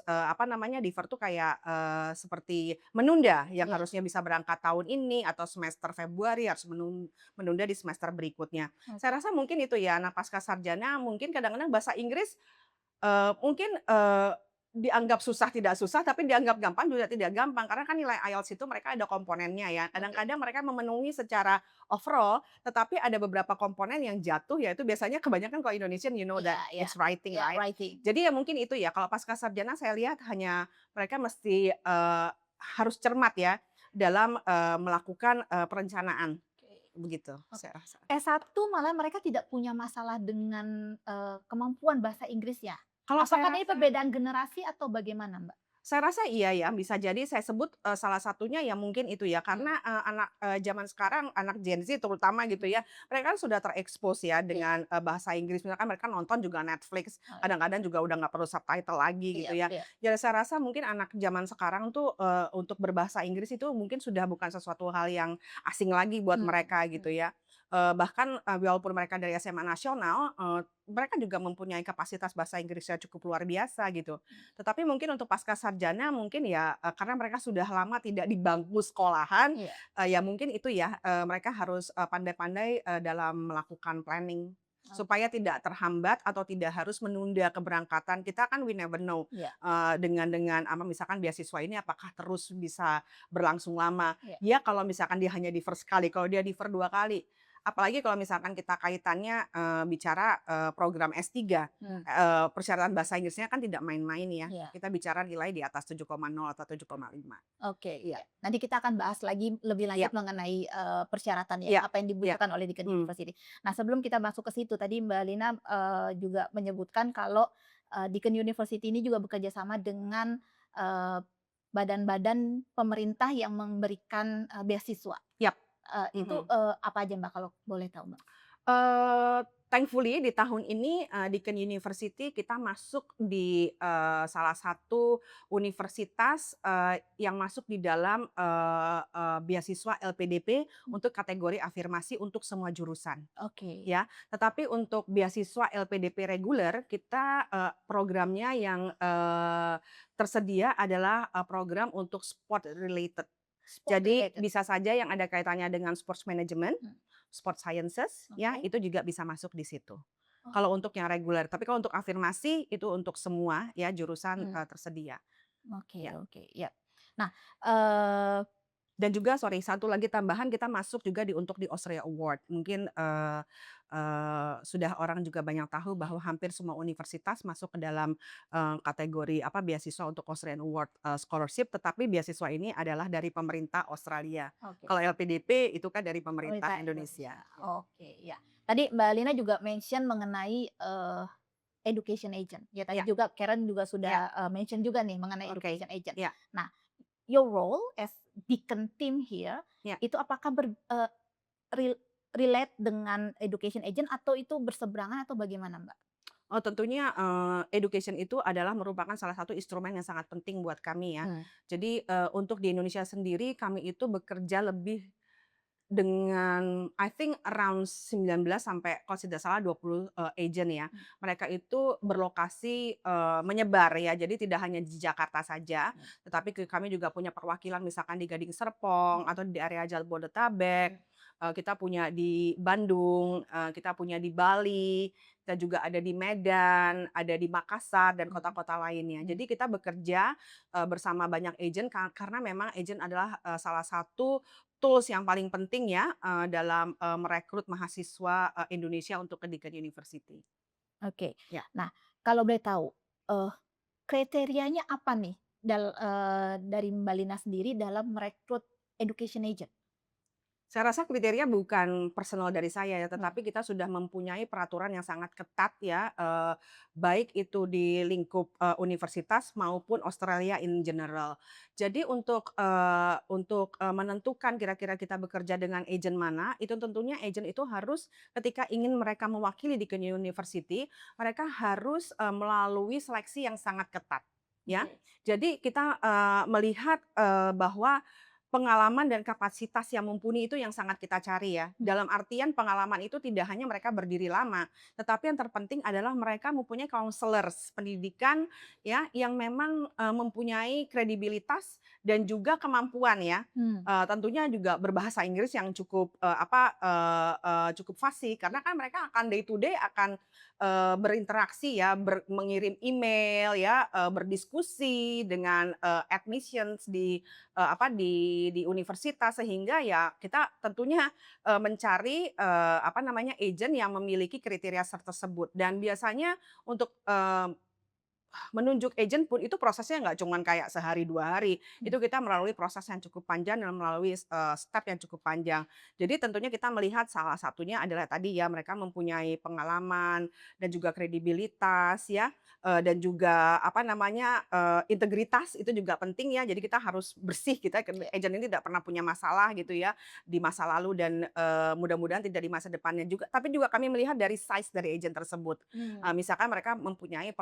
[SPEAKER 1] defer tuh kayak, seperti menunda yang
[SPEAKER 2] iya,
[SPEAKER 1] harusnya bisa berangkat tahun ini atau semester Februari harus menunda di semester berikutnya.
[SPEAKER 2] oke,
[SPEAKER 1] Saya rasa mungkin itu ya anak pasca sarjana mungkin kadang-kadang bahasa Inggris, mungkin, dianggap susah tidak susah, tapi dianggap gampang juga tidak gampang. Karena kan nilai IELTS itu mereka ada komponennya ya. Kadang-kadang mereka memenuhi secara overall, tetapi ada beberapa komponen yang jatuh, yaitu biasanya kebanyakan kalau Indonesian, you know
[SPEAKER 2] Iya,
[SPEAKER 1] that
[SPEAKER 2] iya,
[SPEAKER 1] it's writing,
[SPEAKER 2] iya,
[SPEAKER 1] right?
[SPEAKER 2] writing.
[SPEAKER 1] Jadi ya mungkin itu ya, kalau pascasarjana saya lihat hanya mereka mesti harus cermat ya dalam melakukan perencanaan, begitu
[SPEAKER 2] Oke.
[SPEAKER 1] saya rasa.
[SPEAKER 2] S1 malah mereka tidak punya masalah dengan, kemampuan bahasa Inggris ya?
[SPEAKER 1] Kalau saya
[SPEAKER 2] Apakah ini perbedaan generasi atau bagaimana, Mbak?
[SPEAKER 1] Saya rasa iya ya, bisa jadi saya sebut, salah satunya ya mungkin itu ya, karena, anak, zaman sekarang, anak Gen Z terutama gitu ya, mereka kan sudah terekspos ya
[SPEAKER 2] Iya.
[SPEAKER 1] dengan, bahasa Inggris, misalkan mereka nonton juga Netflix,
[SPEAKER 2] Oh,
[SPEAKER 1] kadang-kadang juga udah nggak perlu subtitle lagi
[SPEAKER 2] iya,
[SPEAKER 1] gitu ya.
[SPEAKER 2] iya.
[SPEAKER 1] Jadi saya rasa mungkin anak zaman sekarang tuh, untuk berbahasa Inggris itu mungkin sudah bukan sesuatu hal yang asing lagi buat
[SPEAKER 2] Hmm,
[SPEAKER 1] mereka gitu ya. Bahkan, walaupun mereka dari SMA nasional, mereka juga mempunyai kapasitas bahasa Inggris yang cukup luar biasa gitu. Tetapi mungkin untuk pascasarjana mungkin ya, karena mereka sudah lama tidak di bangku sekolahan,
[SPEAKER 2] Iya.
[SPEAKER 1] ya mungkin itu ya, mereka harus, pandai-pandai, dalam melakukan planning,
[SPEAKER 2] Oke.
[SPEAKER 1] supaya tidak terhambat atau tidak harus menunda keberangkatan. Kita kan we never know,
[SPEAKER 2] Iya,
[SPEAKER 1] dengan apa, misalkan beasiswa ini apakah terus bisa berlangsung lama.
[SPEAKER 2] iya.
[SPEAKER 1] Ya kalau misalkan dia hanya defer sekali, kalau dia defer 2 kali, apalagi kalau misalkan kita kaitannya, bicara, program S3.
[SPEAKER 2] Hmm,
[SPEAKER 1] Persyaratan bahasa Inggrisnya kan tidak main-main ya.
[SPEAKER 2] iya.
[SPEAKER 1] Kita bicara nilai di atas 7,0 atau 7,5.
[SPEAKER 2] Oke,
[SPEAKER 1] Iya.
[SPEAKER 2] iya. Nanti kita akan bahas lagi lebih
[SPEAKER 1] Iya,
[SPEAKER 2] lanjut mengenai, persyaratan ya,
[SPEAKER 1] iya,
[SPEAKER 2] apa yang
[SPEAKER 1] iya.
[SPEAKER 2] dibutuhkan oleh Deakin
[SPEAKER 1] Mmm,
[SPEAKER 2] University. Nah, sebelum kita masuk ke situ, tadi Mbak Lina, juga menyebutkan kalau, Deakin University ini juga bekerja sama dengan, eee, badan-badan pemerintah yang memberikan, beasiswa.
[SPEAKER 1] yap,
[SPEAKER 2] Itu,
[SPEAKER 1] mhm.
[SPEAKER 2] apa aja Mbak, kalau boleh tahu, Mbak?
[SPEAKER 1] Thankfully di tahun ini, Deakin University kita masuk di, salah satu universitas, yang masuk di dalam, beasiswa LPDP untuk kategori afirmasi untuk semua jurusan,
[SPEAKER 2] Oke.
[SPEAKER 1] ya. Tetapi untuk beasiswa LPDP reguler kita, programnya yang, tersedia adalah, program untuk sport related.
[SPEAKER 2] Sport
[SPEAKER 1] Jadi
[SPEAKER 2] related.
[SPEAKER 1] bisa saja yang ada kaitannya dengan sports management,
[SPEAKER 2] Hmm,
[SPEAKER 1] sport sciences, ya
[SPEAKER 2] oke.
[SPEAKER 1] itu juga bisa masuk di situ.
[SPEAKER 2] Oh,
[SPEAKER 1] Kalau untuk yang reguler, tapi kalau untuk afirmasi itu untuk semua ya jurusan,
[SPEAKER 2] hmm,
[SPEAKER 1] tersedia,
[SPEAKER 2] oke,
[SPEAKER 1] ya.
[SPEAKER 2] oke, ya. Nah, eee
[SPEAKER 1] Dan juga sorry satu lagi tambahan kita masuk juga untuk di Austria Award. Mungkin, sudah orang juga banyak tahu bahwa hampir semua universitas masuk ke dalam, kategori apa, beasiswa untuk Austrian Award, Scholarship, tetapi beasiswa ini adalah dari pemerintah Australia.
[SPEAKER 2] oke.
[SPEAKER 1] Kalau LPDP itu kan dari pemerintah
[SPEAKER 2] Pemerintah
[SPEAKER 1] Indonesia,
[SPEAKER 2] Indonesia.
[SPEAKER 1] ya.
[SPEAKER 2] Oke, ya. Tadi Mbak Lina juga mention mengenai, education agent. Ya tadi
[SPEAKER 1] Ya,
[SPEAKER 2] juga Karen juga
[SPEAKER 1] ya,
[SPEAKER 2] sudah, mention juga nih mengenai
[SPEAKER 1] oke,
[SPEAKER 2] education agent.
[SPEAKER 1] ya,
[SPEAKER 2] Nah, your role as Deacon team here,
[SPEAKER 1] ya.
[SPEAKER 2] itu apakah relate dengan education agent atau itu berseberangan atau bagaimana, Mbak?
[SPEAKER 1] Oh tentunya, education itu adalah merupakan salah satu instrumen yang sangat penting buat kami ya.
[SPEAKER 2] Hmm,
[SPEAKER 1] Jadi, untuk di Indonesia sendiri kami itu bekerja lebih dengan I think around 19 sampai kalau tidak salah 20, agent ya.
[SPEAKER 2] hmm,
[SPEAKER 1] Mereka itu berlokasi, menyebar ya, jadi tidak hanya di Jakarta saja,
[SPEAKER 2] hmm,
[SPEAKER 1] tetapi kami juga punya perwakilan misalkan di Gading
[SPEAKER 2] hmm,
[SPEAKER 1] Serpong atau di area Jabodetabek, kita punya di Bandung, kita punya di Bali, kita juga ada di Medan, ada di Makassar dan
[SPEAKER 2] hmm,
[SPEAKER 1] kota-kota lainnya.
[SPEAKER 2] hmm.
[SPEAKER 1] Jadi kita bekerja, bersama banyak agent karena memang agent adalah, salah satu tools yang paling penting ya, dalam, merekrut mahasiswa, Indonesia untuk ke Deakin University.
[SPEAKER 2] Oke.
[SPEAKER 1] Ya.
[SPEAKER 2] Nah, kalau boleh tahu, eee, kriterianya apa nih dari Mbak Lina sendiri dalam merekrut education agent?
[SPEAKER 1] Saya rasa kriteria bukan personal dari saya ya,
[SPEAKER 2] Hmm,
[SPEAKER 1] tetapi kita sudah mempunyai peraturan yang sangat ketat ya, baik itu di lingkup, universitas maupun Australia in general. Jadi untuk, menentukan kira-kira kita bekerja dengan agent mana, itu tentunya agent itu harus ketika ingin mereka mewakili di University, mereka harus, melalui seleksi yang sangat ketat, ya.
[SPEAKER 2] oke.
[SPEAKER 1] Jadi kita, melihat, bahwa pengalaman dan kapasitas yang mumpuni itu yang sangat kita cari ya.
[SPEAKER 2] Hmm,
[SPEAKER 1] Dalam artian pengalaman itu tidak hanya mereka berdiri lama, tetapi yang terpenting adalah mereka mempunyai counselors pendidikan ya yang memang, mempunyai kredibilitas dan juga kemampuan ya.
[SPEAKER 2] hmm,
[SPEAKER 1] Tentunya juga berbahasa Inggris yang cukup, cukup fasih karena kan mereka akan day to day akan berinteraksi ya, mengirim email ya, berdiskusi dengan, admissions di universitas sehingga ya kita tentunya, mencari, agent yang memiliki kriteria tersebut dan biasanya untuk, menunjuk agent pun itu prosesnya nggak cuman kayak sehari 2 hari,
[SPEAKER 2] Hmm.
[SPEAKER 1] itu kita melalui proses yang cukup panjang dan melalui, step yang cukup panjang. Jadi tentunya kita melihat salah satunya adalah tadi ya mereka mempunyai pengalaman dan juga kredibilitas ya, dan juga integritas itu juga penting ya. Jadi kita harus bersih kita
[SPEAKER 2] Ya.
[SPEAKER 1] agent ini tidak pernah punya masalah gitu ya di masa lalu dan, mudah-mudahan tidak di masa depannya juga. Tapi juga kami melihat dari size dari agent tersebut. Misalkan mereka mempunyai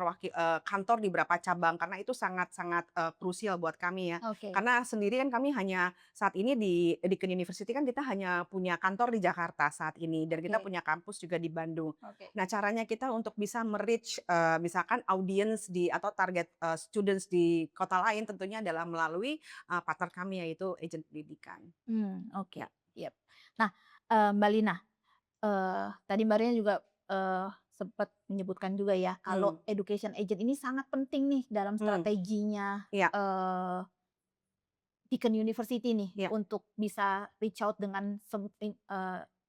[SPEAKER 1] kantor di beberapa cabang karena itu sangat-sangat, krusial buat kami ya.
[SPEAKER 2] Oke.
[SPEAKER 1] Karena sendiri kan kami hanya saat ini di Deakin University kan kita hanya punya kantor di Jakarta saat ini dan kita
[SPEAKER 2] Oke.
[SPEAKER 1] punya kampus juga di Bandung.
[SPEAKER 2] Oke.
[SPEAKER 1] Nah, caranya kita untuk bisa me-reach, misalkan audience atau target, students di kota lain tentunya adalah melalui, partner kami yaitu agen pendidikan.
[SPEAKER 2] Oke.
[SPEAKER 1] Ya.
[SPEAKER 2] Yap. Nah, Mbak Lina, tadi Mbak Rina juga sempat menyebutkan juga ya kalau
[SPEAKER 1] Mmm,
[SPEAKER 2] education agent ini sangat penting nih dalam
[SPEAKER 1] mmm,
[SPEAKER 2] strateginya
[SPEAKER 1] iya,
[SPEAKER 2] Deakin University nih
[SPEAKER 1] iya,
[SPEAKER 2] untuk bisa reach out dengan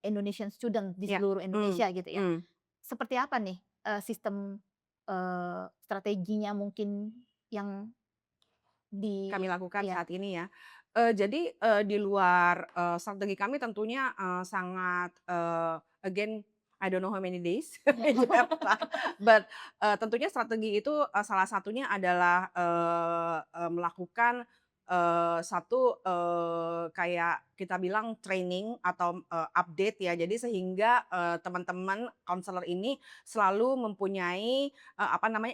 [SPEAKER 2] Indonesian student di
[SPEAKER 1] iya,
[SPEAKER 2] seluruh Indonesia gitu ya.
[SPEAKER 1] mmm.
[SPEAKER 2] Seperti apa nih sistem strateginya mungkin yang di
[SPEAKER 1] Kami lakukan
[SPEAKER 2] ya.
[SPEAKER 1] saat ini ya. Jadi, di luar, strategi kami tentunya, sangat, again, I don't know how many days you have time, but, tentunya strategi itu, salah satunya adalah, melakukan, kayak kita bilang training atau, update ya. Jadi sehingga, teman-teman counselor ini selalu mempunyai,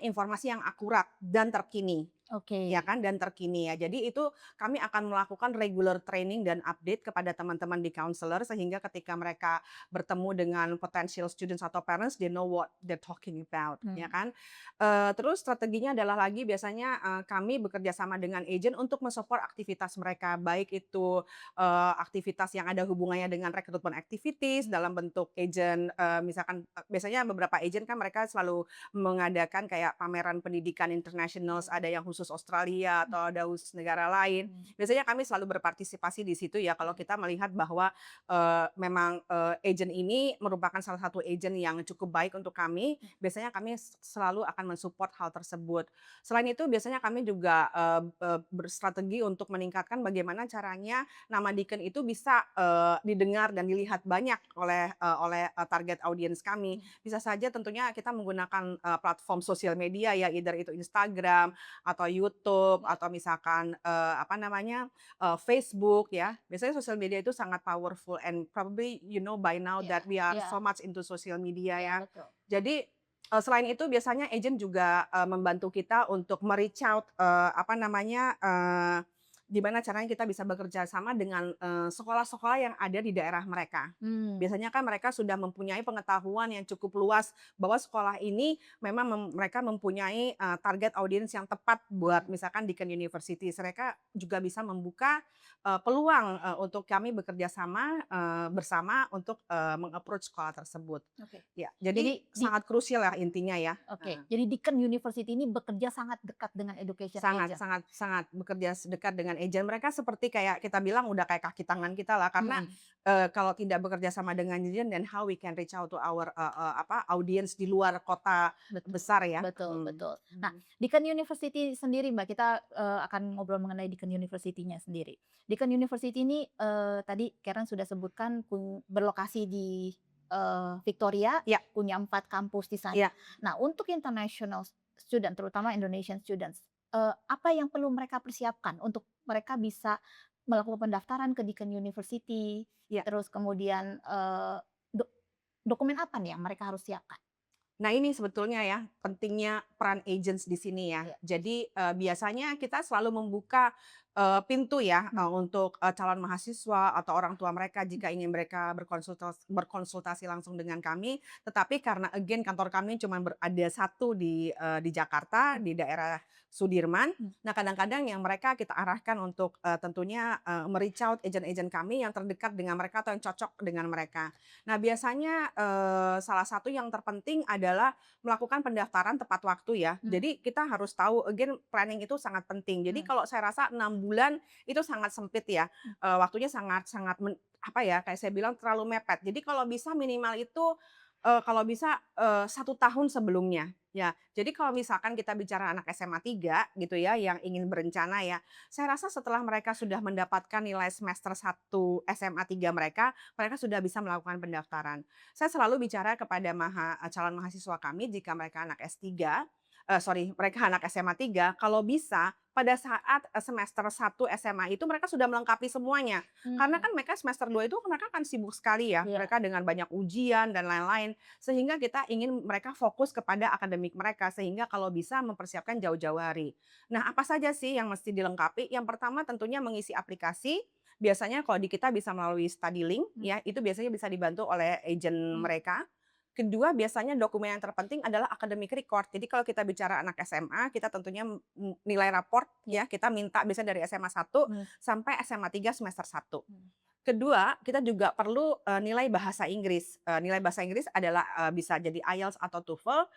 [SPEAKER 1] informasi yang akurat dan terkini. Ya
[SPEAKER 2] Oke.
[SPEAKER 1] kan, dan terkini ya. Jadi itu kami akan melakukan regular training dan update kepada teman-teman di counselor sehingga ketika mereka bertemu dengan potential students atau parents, they know what they're talking about, ya
[SPEAKER 2] Hmm.
[SPEAKER 1] kan. Terus strateginya adalah lagi biasanya, kami bekerja sama dengan agent untuk men-support aktivitas mereka, baik itu, aktivitas yang ada hubungannya dengan recruitment activities dalam bentuk agent, misalkan, biasanya beberapa agent kan mereka selalu mengadakan kayak pameran pendidikan internasional, ada yang khusus Australia atau ada khusus negara lain.
[SPEAKER 2] Hmm.
[SPEAKER 1] Biasanya kami selalu berpartisipasi di situ ya kalau kita melihat bahwa, memang, agent ini merupakan salah satu agent yang cukup baik untuk kami, biasanya kami selalu akan mensupport hal tersebut. Selain itu biasanya kami juga, berstrategi untuk meningkatkan bagaimana caranya nama Deakin itu bisa, didengar dan dilihat banyak oleh target audiens kami. Bisa saja tentunya kita menggunakan, platform sosial media ya, either itu Instagram atau YouTube atau misalkan, Facebook ya. Biasanya sosial media itu sangat powerful and probably you know by now
[SPEAKER 2] Ya,
[SPEAKER 1] that we are
[SPEAKER 2] ya,
[SPEAKER 1] so much into social media
[SPEAKER 2] ya,
[SPEAKER 1] ya.
[SPEAKER 2] betul.
[SPEAKER 1] Jadi, selain itu biasanya agent juga, membantu kita untuk me-reach out, gimana caranya kita bisa bekerja sama dengan, sekolah-sekolah yang ada di daerah mereka.
[SPEAKER 2] Hmm.
[SPEAKER 1] Biasanya kan mereka sudah mempunyai pengetahuan yang cukup luas bahwa sekolah ini memang mereka mempunyai, target audiens yang tepat buat misalkan Deakin University. Mereka juga bisa membuka, peluang, untuk kami bekerja sama, bersama untuk, meng-approach sekolah tersebut.
[SPEAKER 2] Oke.
[SPEAKER 1] Ya, jadi
[SPEAKER 2] Jadi
[SPEAKER 1] sangat krusial ya intinya ya.
[SPEAKER 2] Oke. Jadi Deakin University ini bekerja sangat dekat dengan education
[SPEAKER 1] Sangat
[SPEAKER 2] agent.
[SPEAKER 1] sangat sangat bekerja dekat dengan agent. Mereka seperti kayak kita bilang udah kayak kaki tangan kita lah karena,
[SPEAKER 2] Hmm.
[SPEAKER 1] kalau tidak bekerja sama dengan agent then how we can reach out to our, audience di luar kota
[SPEAKER 2] Betul.
[SPEAKER 1] besar ya.
[SPEAKER 2] Betul, betul. Nah,
[SPEAKER 1] Mhm.
[SPEAKER 2] Deakin University sendiri Mbak, kita akan ngobrol mengenai Deakin University-nya sendiri. Deakin University ini tadi Karen sudah sebutkan berlokasi di Victoria,
[SPEAKER 1] Ya,
[SPEAKER 2] punya 4 kampus di sana.
[SPEAKER 1] ya.
[SPEAKER 2] Nah, untuk international student, terutama Indonesian students, apa yang perlu mereka persiapkan untuk mereka bisa melakukan pendaftaran ke Deakin University,
[SPEAKER 1] Ya.
[SPEAKER 2] terus kemudian dokumen apa nih yang mereka harus siapkan?
[SPEAKER 1] Nah ini sebetulnya ya, pentingnya peran agents di sini ya.
[SPEAKER 2] Ya.
[SPEAKER 1] Jadi, biasanya kita selalu membuka pintu ya, untuk, calon mahasiswa atau orang tua mereka jika ingin mereka berkonsultasi langsung dengan kami. Tetapi karena again kantor kami cuman ada satu di Jakarta, di daerah Sudirman. Nah, kadang-kadang yang mereka kita arahkan untuk, tentunya, me-reach out agent-agent kami yang terdekat dengan mereka atau yang cocok dengan mereka. Nah, biasanya, salah satu yang terpenting adalah melakukan pendaftaran tepat waktu ya. Jadi kita harus tahu again planning itu sangat penting. Jadi kalau saya rasa 6 bulan itu sangat sempit ya, waktunya sangat sangat apa ya, kayak saya bilang terlalu mepet. Jadi kalau bisa minimal itu, kalau bisa, 1 tahun sebelumnya, ya. Jadi kalau misalkan kita bicara anak SMA 3 gitu ya, yang ingin berencana ya, saya rasa setelah mereka sudah mendapatkan nilai semester 1 SMA 3 mereka, mereka sudah bisa melakukan pendaftaran. Saya selalu bicara kepada calon mahasiswa kami jika mereka anak S3, sorry, mereka anak SMA 3, kalau bisa pada saat, semester 1 SMA itu mereka sudah melengkapi semuanya. Karena kan mereka semester 2 itu mereka kan sibuk sekali ya,
[SPEAKER 2] Iya.
[SPEAKER 1] mereka dengan banyak ujian dan lain-lain. Sehingga kita ingin mereka fokus kepada akademik mereka, sehingga kalau bisa mempersiapkan jauh-jauh hari. Nah, apa saja sih yang mesti dilengkapi? Yang pertama tentunya mengisi aplikasi, biasanya kalau di kita bisa melalui StudyLink ya, itu biasanya bisa dibantu oleh agen mereka. Kedua, biasanya dokumen yang terpenting adalah academic record. Jadi kalau kita bicara anak SMA, kita tentunya nilai raport ya, kita minta biasanya dari SMA 1 sampai SMA 3 semester 1. Kedua, kita juga perlu, nilai bahasa Inggris. Nilai bahasa Inggris adalah, bisa jadi IELTS atau TOEFL.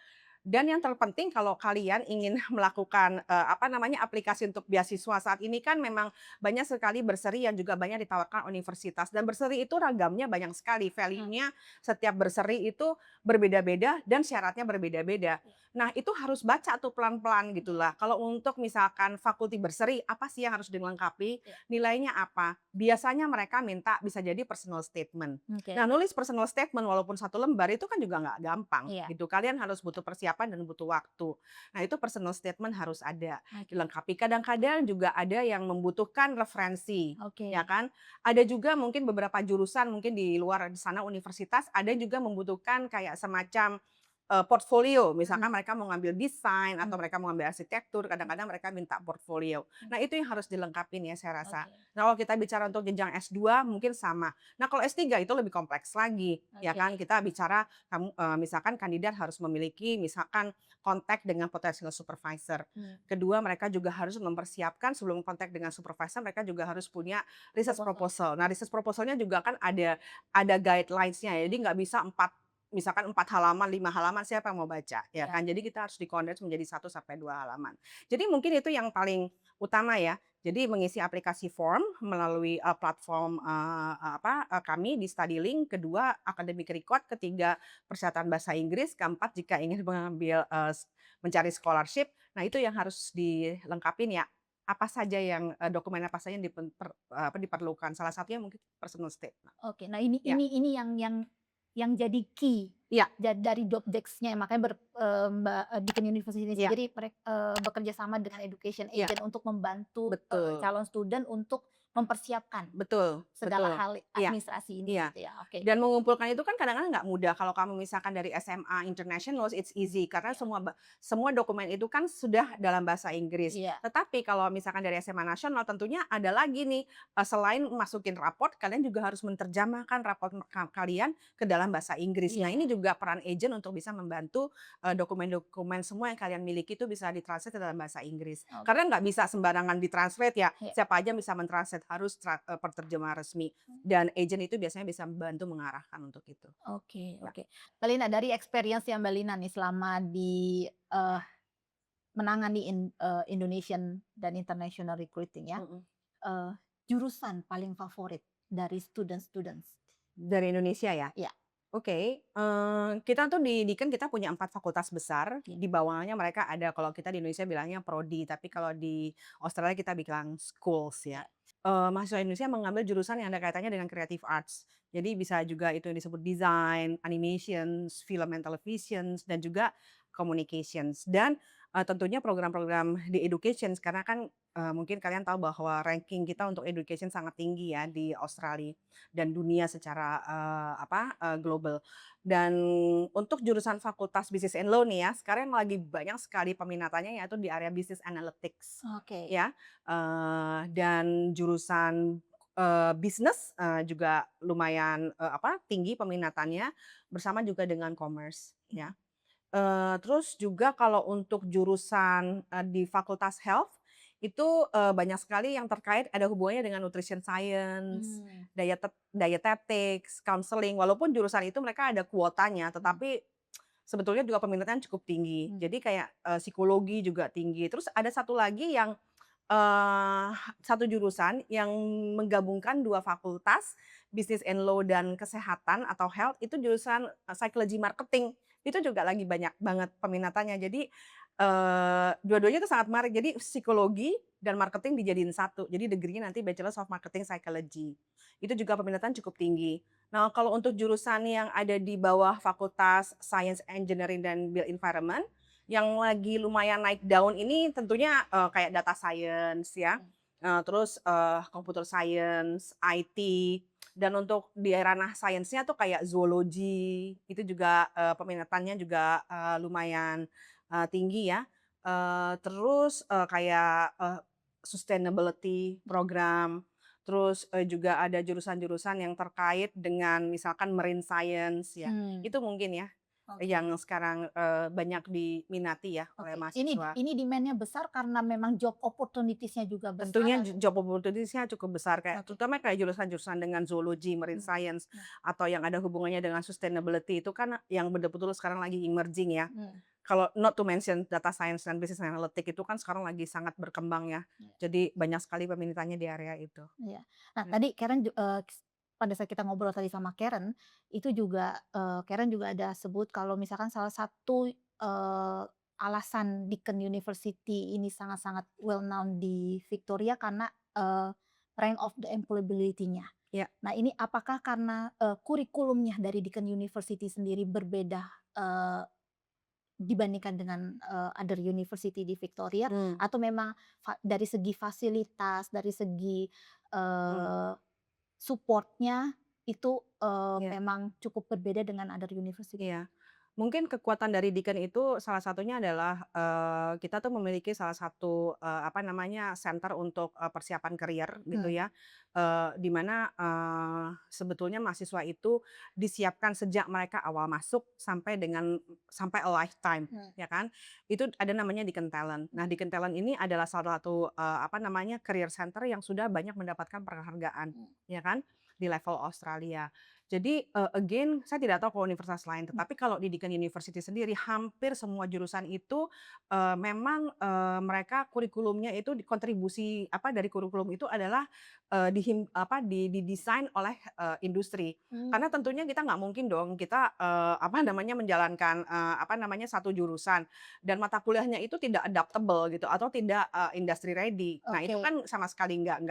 [SPEAKER 1] Dan yang terpenting kalau kalian ingin melakukan, apa namanya, aplikasi untuk beasiswa saat ini kan memang banyak sekali berseri yang juga banyak ditawarkan universitas dan berseri itu ragamnya banyak sekali, value-nya setiap berseri itu berbeda-beda dan syaratnya berbeda-beda. Nah, itu harus baca tuh pelan-pelan gitulah. Kalau untuk misalkan fakulti berseri, apa sih yang harus dilengkapi, nilainya apa, biasanya mereka minta bisa jadi personal statement.
[SPEAKER 2] Oke.
[SPEAKER 1] Nah, nulis personal statement walaupun 1 lembar itu kan juga nggak gampang
[SPEAKER 2] Iya.
[SPEAKER 1] gitu. Kalian harus butuh persiapan dan butuh waktu. Nah, itu personal statement harus ada
[SPEAKER 2] Oke.
[SPEAKER 1] dilengkapi. Kadang-kadang juga ada yang membutuhkan referensi,
[SPEAKER 2] Oke.
[SPEAKER 1] ya kan? Ada juga mungkin beberapa jurusan mungkin di luar di sana universitas ada juga membutuhkan kayak semacam portfolio, misalkan mereka mau ngambil desain atau mereka mau ngambil arsitektur, kadang-kadang mereka minta portfolio. Nah, itu yang harus dilengkapin ya saya rasa.
[SPEAKER 2] Oke.
[SPEAKER 1] Nah, kalau kita bicara untuk jenjang S2 mungkin sama. Nah, kalau S3 itu lebih kompleks lagi, ya
[SPEAKER 2] Oke.
[SPEAKER 1] kan? Kita bicara misalkan kandidat harus memiliki misalkan kontak dengan potential supervisor. Kedua, mereka juga harus mempersiapkan sebelum kontak dengan supervisor, mereka juga harus punya research proposal. Nah, research proposalnya juga kan ada guidelines-nya ya. Jadi nggak bisa misalkan 4 halaman, 5 halaman, siapa yang mau baca, ya kan? Jadi kita harus di-condense menjadi 1 sampai 2 halaman. Jadi mungkin itu yang paling utama ya. Jadi mengisi aplikasi form melalui, platform, kami di StudyLink. Kedua, academic record. Ketiga, persyaratan bahasa Inggris. Keempat, jika ingin mengambil, mencari scholarship. Nah, itu yang harus dilengkapin ya. Apa saja yang, dokumen apa saja yang diperlukan. Salah satunya mungkin personal statement.
[SPEAKER 2] Oke. Nah, ini
[SPEAKER 1] Ya.
[SPEAKER 2] ini yang jadi key
[SPEAKER 1] Iya.
[SPEAKER 2] dari job desk-nya, makanya Mbak, Deakin University ini
[SPEAKER 1] Iya.
[SPEAKER 2] sendiri bekerja sama dengan education
[SPEAKER 1] Iya.
[SPEAKER 2] agent untuk membantu,
[SPEAKER 1] Betul.
[SPEAKER 2] calon student untuk mempersiapkan
[SPEAKER 1] Betul,
[SPEAKER 2] segala
[SPEAKER 1] betul.
[SPEAKER 2] hal
[SPEAKER 1] Iya,
[SPEAKER 2] administrasi ini
[SPEAKER 1] iya.
[SPEAKER 2] gitu ya. Oke.
[SPEAKER 1] Dan mengumpulkan itu kan kadang-kadang nggak mudah. Kalau kamu misalkan dari SMA International, it's easy karena semua dokumen itu kan sudah dalam bahasa Inggris.
[SPEAKER 2] Iya.
[SPEAKER 1] Tetapi kalau misalkan dari SMA nasional tentunya ada lagi nih, selain masukin raport, kalian juga harus menerjemahkan raport kalian ke dalam bahasa Inggris. Nah,
[SPEAKER 2] Iya.
[SPEAKER 1] ini juga peran agent untuk bisa membantu, dokumen-dokumen semua yang kalian miliki itu bisa ditranslate ke dalam bahasa Inggris.
[SPEAKER 2] Oke.
[SPEAKER 1] Karena nggak bisa sembarangan ditranslate ya,
[SPEAKER 2] Iya.
[SPEAKER 1] siapa aja bisa mentranslate, harus penerjemah resmi. Dan agent itu biasanya bisa membantu mengarahkan untuk itu.
[SPEAKER 2] Oke,
[SPEAKER 1] Ya.
[SPEAKER 2] oke. Mbak Lina, dari experience yang Mbak Lina nih selama di menangani Indonesian dan international recruiting ya, jurusan paling favorit dari students?
[SPEAKER 1] Dari Indonesia ya?
[SPEAKER 2] Iya.
[SPEAKER 1] Oke, kita tuh di Deakin kita punya 4 fakultas besar,
[SPEAKER 2] Iya.
[SPEAKER 1] di bawahnya mereka ada kalau kita di Indonesia bilangnya prodi, tapi kalau di Australia kita bilang schools ya. Mahasiswa Indonesia mengambil jurusan yang ada kaitannya dengan creative arts. Jadi bisa juga itu yang disebut design, animations, film and televisions, dan juga communications. Dan tentunya program-program di education karena kan, mungkin kalian tahu bahwa ranking kita untuk education sangat tinggi ya di Australia dan dunia secara, global. Dan untuk jurusan Fakultas Business and Law nih ya, sekarang lagi banyak sekali peminatannya yaitu di area Business Analytics
[SPEAKER 2] Oke.
[SPEAKER 1] ya, dan jurusan, bisnis, juga lumayan, tinggi peminatannya bersama juga dengan commerce ya. Terus juga kalau untuk jurusan, di Fakultas Health itu, banyak sekali yang terkait ada hubungannya dengan nutrition science,
[SPEAKER 2] Mmm,
[SPEAKER 1] dietetics, counseling, walaupun jurusan itu mereka ada kuotanya,
[SPEAKER 2] mmm,
[SPEAKER 1] tetapi sebetulnya juga peminatnya cukup tinggi.
[SPEAKER 2] mmm.
[SPEAKER 1] Jadi kayak, psikologi juga tinggi. Terus ada satu lagi yang, satu jurusan yang menggabungkan 2 fakultas, Business and Law dan Kesehatan atau Health, itu jurusan, Psychology Marketing. Itu juga lagi banyak banget peminatannya. Jadi, dua-duanya itu sangat menarik. Jadi psikologi dan marketing dijadiin satu. Jadi degree-nya nanti Bachelor of Marketing Psychology. Itu juga peminatan cukup tinggi. Nah, kalau untuk jurusan yang ada di bawah Fakultas Science, Engineering, dan Built Environment, yang lagi lumayan naik daun ini tentunya, kayak data science ya,
[SPEAKER 2] Mmm.
[SPEAKER 1] terus, computer science, IT, dan untuk di ranah sainsnya tuh kayak zoologi, itu juga, peminatannya juga, lumayan, tinggi ya. Terus, kayak, sustainability program, terus, juga ada jurusan-jurusan yang terkait dengan misalkan marine science ya,
[SPEAKER 2] Mmm,
[SPEAKER 1] itu mungkin ya,
[SPEAKER 2] oke.
[SPEAKER 1] yang sekarang, banyak diminati ya oleh
[SPEAKER 2] Oke,
[SPEAKER 1] mahasiswa.
[SPEAKER 2] ini demand-nya besar karena memang job opportunities-nya juga besar
[SPEAKER 1] Tentunya
[SPEAKER 2] atau
[SPEAKER 1] job opportunities-nya cukup besar kayak
[SPEAKER 2] oke,
[SPEAKER 1] terutama kayak jurusan-jurusan dengan zoologi, marine
[SPEAKER 2] mmm,
[SPEAKER 1] science,
[SPEAKER 2] mmm,
[SPEAKER 1] atau yang ada hubungannya dengan sustainability itu kan yang betul-betul sekarang lagi emerging ya.
[SPEAKER 2] mmm,
[SPEAKER 1] Kalau not to mention data science dan business analytics itu kan sekarang lagi sangat berkembang ya.
[SPEAKER 2] iya,
[SPEAKER 1] Jadi banyak sekali peminatnya di area itu.
[SPEAKER 2] iya. Nah
[SPEAKER 1] Mmm,
[SPEAKER 2] tadi Karen pada saat kita ngobrol tadi sama Karen, itu juga, Karen juga ada sebut kalau misalkan salah satu, alasan Deakin University ini sangat-sangat well known di Victoria karena, rank of the employability-nya.
[SPEAKER 1] iya
[SPEAKER 2] Nah ini apakah karena, kurikulumnya dari Deakin University sendiri berbeda, eee dibandingkan dengan, other university di Victoria
[SPEAKER 1] mmm,
[SPEAKER 2] atau memang dari segi fasilitas, dari segi,
[SPEAKER 1] mmm,
[SPEAKER 2] eee, support-nya itu,
[SPEAKER 1] iya.
[SPEAKER 2] memang cukup berbeda dengan other university?
[SPEAKER 1] Iya. Mungkin kekuatan dari Deakin itu salah satunya adalah, kita tuh memiliki salah satu, center untuk, persiapan karier gitu
[SPEAKER 2] Mmm,
[SPEAKER 1] ya, di mana, sebetulnya mahasiswa itu disiapkan sejak mereka awal masuk sampai a lifetime,
[SPEAKER 2] mmm,
[SPEAKER 1] ya kan. Itu ada namanya Deakin Talent. Nah, Deakin Talent ini adalah salah satu, career center yang sudah banyak mendapatkan penghargaan,
[SPEAKER 2] mmm,
[SPEAKER 1] ya kan, di level Australia. Jadi, again saya tidak tahu kalau universitas lain,
[SPEAKER 2] mmm,
[SPEAKER 1] tetapi kalau di Deakin University sendiri hampir semua jurusan itu, memang, mereka kurikulumnya itu kontribusi dari kurikulum itu adalah, didesain oleh, industri. Karena
[SPEAKER 2] mmm,
[SPEAKER 1] tentunya kita nggak mungkin dong kita, menjalankan, satu jurusan dan mata kuliahnya itu tidak adaptable gitu atau tidak, industry ready. Nah itu
[SPEAKER 2] oke,
[SPEAKER 1] kan sama sekali nggak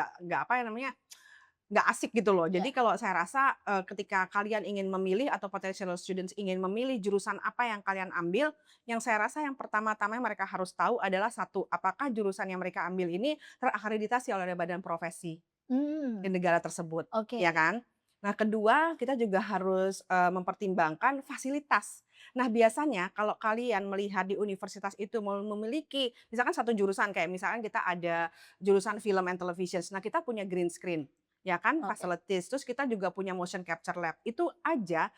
[SPEAKER 1] nggak asik gitu loh.
[SPEAKER 2] iya,
[SPEAKER 1] Jadi kalau saya rasa, ketika kalian ingin memilih atau potential students ingin memilih jurusan apa yang kalian ambil, yang saya rasa yang pertama-tama mereka harus tahu adalah satu, apakah jurusan yang mereka ambil ini terakreditasi oleh badan profesi di
[SPEAKER 2] mmm,
[SPEAKER 1] negara tersebut,
[SPEAKER 2] oke,
[SPEAKER 1] ya kan? Nah, kedua, kita juga harus, mempertimbangkan fasilitas. Nah, biasanya kalau kalian melihat di universitas itu memiliki misalkan satu jurusan kayak misalkan kita ada jurusan film and television. Nah, kita punya green screen, ya kan,
[SPEAKER 2] oke.
[SPEAKER 1] facilities, terus kita juga punya motion capture lab. Itu aja,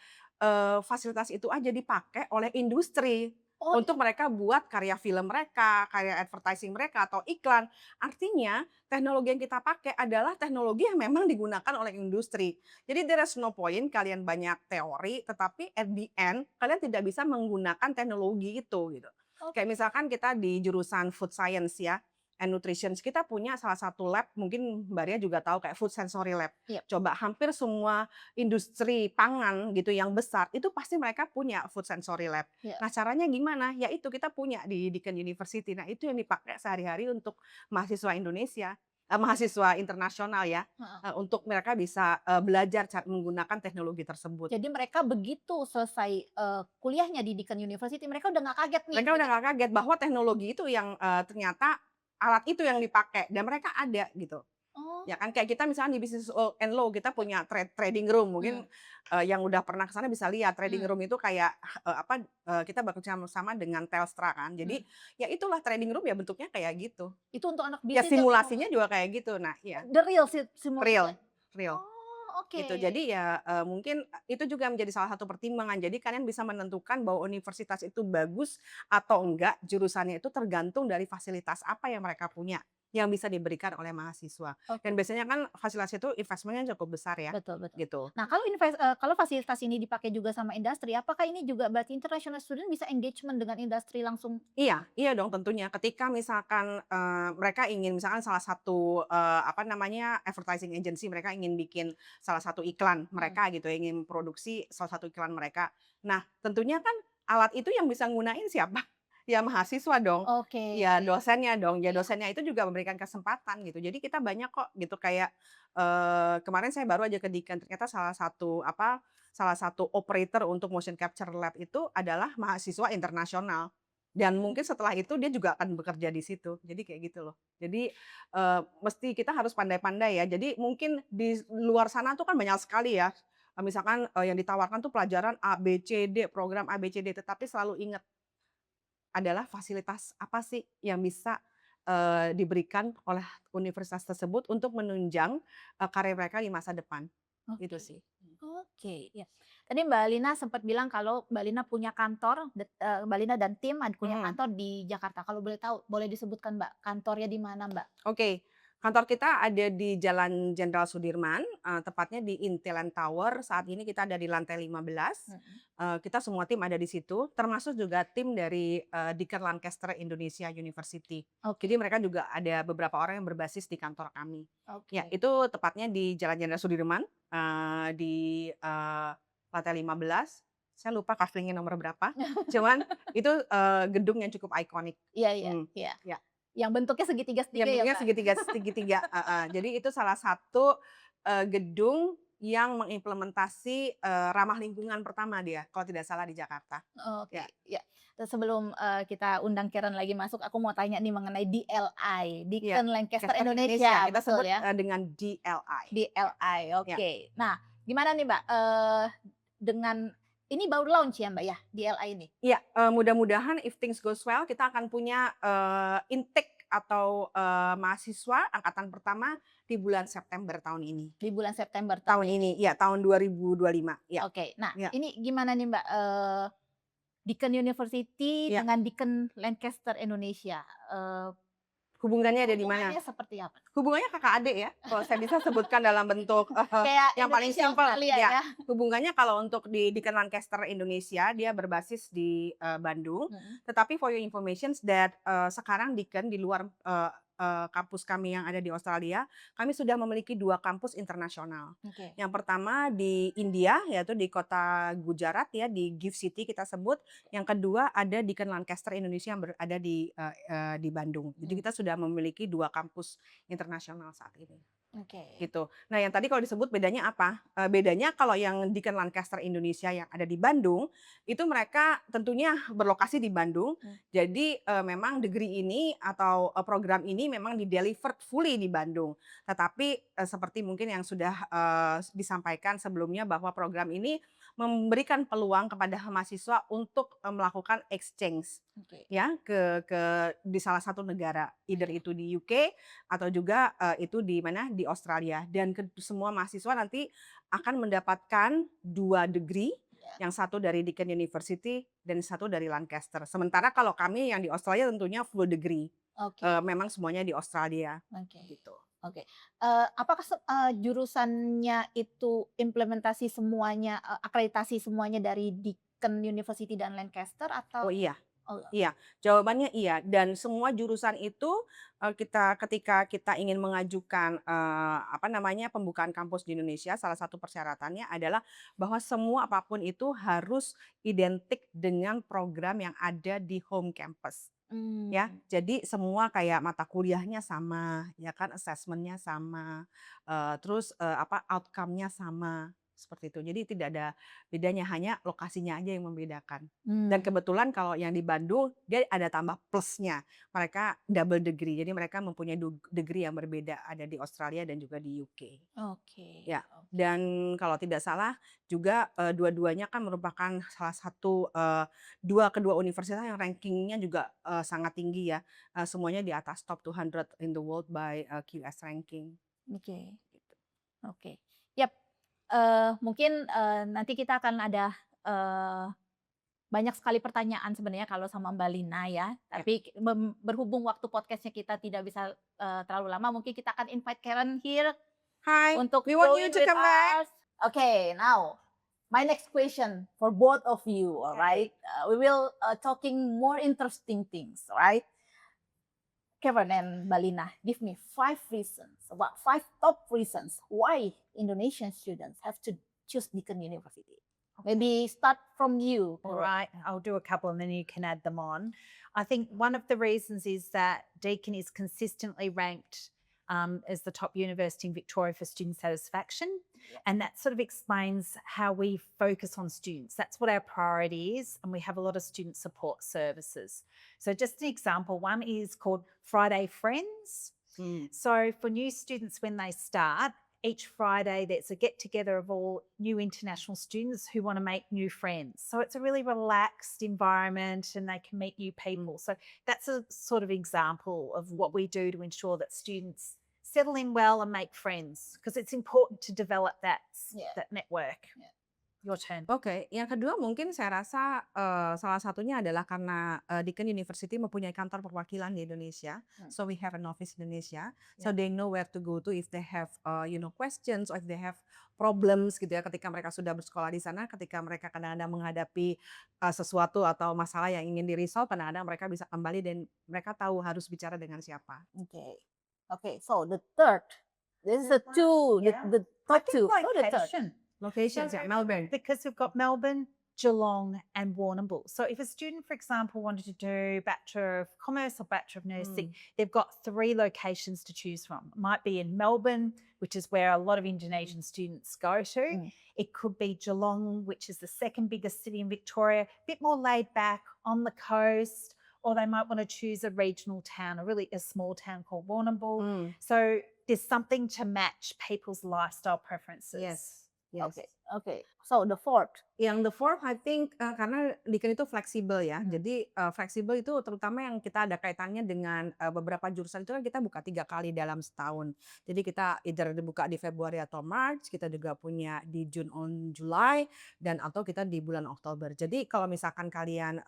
[SPEAKER 1] fasilitas itu aja dipakai oleh industri
[SPEAKER 2] Oh,
[SPEAKER 1] untuk mereka buat karya film mereka, karya advertising mereka atau iklan. Artinya teknologi yang kita pakai adalah teknologi yang memang digunakan oleh industri. Jadi there is no point kalian banyak teori, tetapi at the end kalian tidak bisa menggunakan teknologi itu gitu. Kayak
[SPEAKER 2] oke,
[SPEAKER 1] misalkan kita di jurusan food science ya, and nutrition, kita punya salah satu lab mungkin Mbak Ria juga tahu kayak food sensory lab.
[SPEAKER 2] iya,
[SPEAKER 1] Coba hampir semua industri pangan gitu yang besar itu pasti mereka punya food sensory lab.
[SPEAKER 2] iya.
[SPEAKER 1] Nah, caranya gimana? Ya itu kita punya di Deakin University. Nah, itu yang dipakai sehari-hari untuk mahasiswa Indonesia. mahasiswa internasional ya,
[SPEAKER 2] Heeh.
[SPEAKER 1] untuk mereka bisa, belajar menggunakan teknologi tersebut.
[SPEAKER 2] Jadi mereka begitu selesai, kuliahnya di Deakin University, mereka udah nggak kaget nih
[SPEAKER 1] Mereka udah nggak kaget bahwa teknologi itu yang, ternyata alat itu yang dipakai dan mereka ada gitu.
[SPEAKER 2] oh,
[SPEAKER 1] Ya kan kayak kita misalnya di Business and Law kita punya trading room mungkin,
[SPEAKER 2] mmm,
[SPEAKER 1] yang udah pernah ke sana bisa lihat trading
[SPEAKER 2] mmm,
[SPEAKER 1] room itu kayak, kita bekerja sama dengan Telstra kan. Jadi
[SPEAKER 2] mmm.
[SPEAKER 1] ya itulah trading room ya bentuknya kayak gitu.
[SPEAKER 2] Itu untuk anak
[SPEAKER 1] Ya
[SPEAKER 2] bisnis yang memang
[SPEAKER 1] simulasinya juga kayak gitu. Nah iya,
[SPEAKER 2] the real simulasi.
[SPEAKER 1] real real.
[SPEAKER 2] Oh, oke.
[SPEAKER 1] Gitu. Jadi ya, mungkin itu juga menjadi salah satu pertimbangan. Jadi kalian bisa menentukan bahwa universitas itu bagus atau enggak, jurusannya itu tergantung dari fasilitas apa yang mereka punya, yang bisa diberikan oleh mahasiswa.
[SPEAKER 2] Oke,
[SPEAKER 1] Dan biasanya kan fasilitas itu investment-nya cukup besar ya,
[SPEAKER 2] betul betul.
[SPEAKER 1] gitu.
[SPEAKER 2] Nah, kalau fasilitas ini dipakai juga sama industri, apakah ini juga berarti international student bisa engagement dengan industri langsung?
[SPEAKER 1] Iya iya dong tentunya. Ketika misalkan, mereka ingin misalkan salah satu, advertising agency mereka ingin bikin salah satu iklan
[SPEAKER 2] Mmm,
[SPEAKER 1] mereka gitu ya, ingin produksi salah satu iklan mereka. Nah, tentunya kan alat itu yang bisa nggunain siapa? Ya mahasiswa dong,
[SPEAKER 2] oke.
[SPEAKER 1] ya dosennya dong, ya
[SPEAKER 2] Iya.
[SPEAKER 1] dosennya itu juga memberikan kesempatan gitu. Jadi kita banyak kok gitu kayak, kemarin saya baru aja ke Deakin, ternyata salah satu operator untuk motion capture lab itu adalah mahasiswa internasional. Dan mungkin setelah itu dia juga akan bekerja di situ. Jadi kayak gitu loh. Jadi, mesti kita harus pandai-pandai ya. Jadi mungkin di luar sana tuh kan banyak sekali ya, misalkan, yang ditawarkan tuh pelajaran A, B, C, D, program A, B, C, D, tetapi selalu ingat adalah fasilitas apa sih yang bisa, diberikan oleh universitas tersebut untuk menunjang, karir mereka di masa depan. Itu
[SPEAKER 2] Oke.
[SPEAKER 1] sih.
[SPEAKER 2] Oke, ya. Tadi Mbak Lina sempat bilang kalau Mbak Lina punya kantor, Mbak Lina dan tim punya
[SPEAKER 1] Mhm.
[SPEAKER 2] kantor di Jakarta. Kalau boleh tahu, boleh disebutkan Mbak, kantornya di mana Mbak?
[SPEAKER 1] Oke, kantor kita ada di Jalan Jenderal Sudirman, tepatnya di Intiland Tower. Saat ini kita ada di lantai 15.
[SPEAKER 2] Mhm.
[SPEAKER 1] Kita semua tim ada di situ, termasuk juga tim dari, Deakin Lancaster Indonesia University. Jadi
[SPEAKER 2] Oke,
[SPEAKER 1] mereka juga ada beberapa orang yang berbasis di kantor kami. Ya,
[SPEAKER 2] oke.
[SPEAKER 1] itu tepatnya di Jalan Jenderal Sudirman, di, lantai 15. Saya lupa kaflingnya nomor berapa, cuman itu, gedung yang cukup ikonik.
[SPEAKER 2] Iya iya
[SPEAKER 1] Mmm,
[SPEAKER 2] iya.
[SPEAKER 1] ya.
[SPEAKER 2] Yang bentuknya
[SPEAKER 1] Ya
[SPEAKER 2] segitiga-segitiga ya
[SPEAKER 1] bentuknya
[SPEAKER 2] Mbak?
[SPEAKER 1] segitiga, heeh. Jadi itu salah satu, gedung yang mengimplementasi, ramah lingkungan pertama dia, kalau tidak salah di Jakarta. Ya,
[SPEAKER 2] Oke, ya. Terus sebelum, kita undang Karen lagi masuk, aku mau tanya nih mengenai DLI,
[SPEAKER 1] iya.
[SPEAKER 2] Deakin Lancaster
[SPEAKER 1] Lancaster Indonesia,
[SPEAKER 2] Indonesia,
[SPEAKER 1] kita
[SPEAKER 2] betul
[SPEAKER 1] sebut,
[SPEAKER 2] ya?
[SPEAKER 1] dengan DLI.
[SPEAKER 2] DLI,
[SPEAKER 1] Ya.
[SPEAKER 2] oke. Nah, gimana nih Mbak, dengan ini baru launch ya Mbak ya, DLI ini?
[SPEAKER 1] Iya, mudah-mudahan if things goes well kita akan punya, intake atau, mahasiswa angkatan pertama di bulan September tahun ini.
[SPEAKER 2] Di bulan September tahun
[SPEAKER 1] Tahun
[SPEAKER 2] ini?
[SPEAKER 1] ini, iya tahun 2025, iya
[SPEAKER 2] Oke. Nah,
[SPEAKER 1] iya
[SPEAKER 2] ini gimana nih Mbak, Deakin University
[SPEAKER 1] iya.
[SPEAKER 2] dengan Deakin Lancaster Indonesia,
[SPEAKER 1] Hubungannya ada di mana?
[SPEAKER 2] hubungannya seperti apa?
[SPEAKER 1] Hubungannya kakak adik ya, kalau saya bisa sebutkan dalam bentuk,
[SPEAKER 2] Kayak
[SPEAKER 1] yang paling
[SPEAKER 2] Indonesia
[SPEAKER 1] simpel
[SPEAKER 2] Australia
[SPEAKER 1] ya.
[SPEAKER 2] ya?
[SPEAKER 1] Hubungannya kalau untuk di Deakin Lancaster Indonesia, dia berbasis di, Bandung.
[SPEAKER 2] Mhm,
[SPEAKER 1] Tetapi for your informations that, sekarang Deakin di luar, kampus kami yang ada di Australia, kami sudah memiliki 2 kampus internasional.
[SPEAKER 2] oke.
[SPEAKER 1] Yang pertama di India, yaitu di kota Gujarat ya, di Gift City kita sebut. Yang kedua ada Deakin Lancaster Indonesia yang berada di Bandung. Jadi
[SPEAKER 2] Mmm,
[SPEAKER 1] kita sudah memiliki 2 kampus internasional saat ini,
[SPEAKER 2] oke.
[SPEAKER 1] gitu. Nah yang tadi kalau disebut bedanya apa? Bedanya kalau yang Deakin Lancaster Indonesia yang ada di Bandung, itu mereka tentunya berlokasi di Bandung.
[SPEAKER 2] Mmm,
[SPEAKER 1] Jadi, memang degree ini atau, program ini memang di-delivered fully di Bandung. Tetapi, seperti mungkin yang sudah, disampaikan sebelumnya bahwa program ini memberikan peluang kepada mahasiswa untuk, melakukan exchange
[SPEAKER 2] oke.
[SPEAKER 1] ya di salah satu negara, either itu di UK atau juga, itu di mana, di Australia. Dan semua mahasiswa nanti akan mendapatkan 2 degree,
[SPEAKER 2] Ya,
[SPEAKER 1] yang satu dari Deakin University dan satu dari Lancaster. Sementara kalau kami yang di Australia tentunya full degree,
[SPEAKER 2] oke
[SPEAKER 1] memang semuanya di Australia,
[SPEAKER 2] oke
[SPEAKER 1] gitu.
[SPEAKER 2] oke. Apakah jurusannya itu implementasi semuanya, akreditasi semuanya dari Deakin University dan Lancaster atau
[SPEAKER 1] Oh iya.
[SPEAKER 2] oh,
[SPEAKER 1] Iya, jawabannya iya, dan semua jurusan itu, ketika kita ingin mengajukan, pembukaan kampus di Indonesia, salah satu persyaratannya adalah bahwa semua apapun itu harus identik dengan program yang ada di home campus. Ya,
[SPEAKER 2] Hmm.
[SPEAKER 1] jadi semua kayak mata kuliahnya sama, ya kan, assessment-nya sama, terus, outcome-nya sama, seperti itu. Jadi tidak ada bedanya, hanya lokasinya aja yang membedakan. Dan
[SPEAKER 2] Hmm.
[SPEAKER 1] kebetulan kalau yang di Bandung, dia ada tambah plusnya, mereka double degree, jadi mereka mempunyai degree yang berbeda, ada di Australia dan juga di UK.
[SPEAKER 2] Oke,
[SPEAKER 1] Ya,
[SPEAKER 2] oke.
[SPEAKER 1] dan kalau tidak salah juga, dua-duanya kan merupakan salah satu, kedua universitas yang rankingnya juga, sangat tinggi ya, semuanya di atas top 200 in the world by, QS ranking,
[SPEAKER 2] Oke,
[SPEAKER 1] gitu.
[SPEAKER 2] oke. Yap, mungkin, nanti kita akan ada, eee, banyak sekali pertanyaan sebenarnya kalau sama Mbak Lina ya,
[SPEAKER 1] Ya.
[SPEAKER 2] tapi berhubung waktu podcast-nya kita tidak bisa, terlalu lama, mungkin kita akan invite Karen here
[SPEAKER 1] Hi,
[SPEAKER 2] untuk
[SPEAKER 1] we want you
[SPEAKER 2] join
[SPEAKER 1] to
[SPEAKER 2] with
[SPEAKER 1] come back.
[SPEAKER 2] us. Okay, now my next question for both of you, all right? We will talking more interesting things, all right? Kevin and Balina, give me 5 reasons, about 5 top reasons why Indonesian students have to choose Deakin University. Maybe start from you.
[SPEAKER 3] All
[SPEAKER 2] Purwo.
[SPEAKER 3] right, I'll do a couple and then you can add them on. I think one of the reasons is that Deakin is consistently ranked as the top university in Victoria for student satisfaction.
[SPEAKER 2] Yeah.
[SPEAKER 3] And that sort of explains how we focus on students. That's what our priority is. And we have a lot of student support services. So, just an example, one is called Friday Friends. So, for new students when they start, each Friday there's a get together of all new international students who want to make new friends. So it's a really relaxed environment and they can meet new people. So that's a sort of example of what we do to ensure that students settle in well and make friends, because it's important to develop that
[SPEAKER 2] Yeah.
[SPEAKER 3] that network.
[SPEAKER 2] Yeah.
[SPEAKER 3] Your turn.
[SPEAKER 1] Oke, yang kedua mungkin saya rasa, salah satunya adalah karena, Deakin University mempunyai kantor perwakilan di Indonesia. So we have an office in Indonesia, so they know where to go to if they have, questions or if they have problems gitu ya, ketika mereka sudah bersekolah di sana, ketika mereka kadang-kadang menghadapi, sesuatu atau masalah yang ingin di-resolve, kadang-kadang mereka bisa kembali dan mereka tahu harus bicara dengan siapa.
[SPEAKER 2] Okay. Okay, so the third. This is the two, the
[SPEAKER 3] I
[SPEAKER 2] top
[SPEAKER 3] think
[SPEAKER 2] two. So the third.
[SPEAKER 3] location.
[SPEAKER 1] Locations,
[SPEAKER 3] So,
[SPEAKER 1] ya, Melbourne.
[SPEAKER 3] Because we've got Melbourne, Geelong, and Warrnambool. So if a student, for example, wanted to do Bachelor of Commerce or Bachelor of Nursing, they've got 3 locations to choose from. It might be in Melbourne, which is where a lot of Indonesian students go to. It could be Geelong, which is the second biggest city in Victoria, a bit more laid back on the coast. Or they might want to choose a regional town, a small town called Warrnambool. So there's something to match people's lifestyle preferences.
[SPEAKER 1] Yes.
[SPEAKER 2] Okay. Okay. So the fourth.
[SPEAKER 1] Yang the fourth I think, karena Deakin itu fleksibel ya. Jadi, fleksibel itu terutama yang kita ada kaitannya dengan, beberapa jurusan itu kan kita buka 3 kali dalam setahun. Jadi kita either dibuka di Februari atau March, kita juga punya di June on July, dan atau kita di bulan Oktober. Jadi kalau misalkan kalian,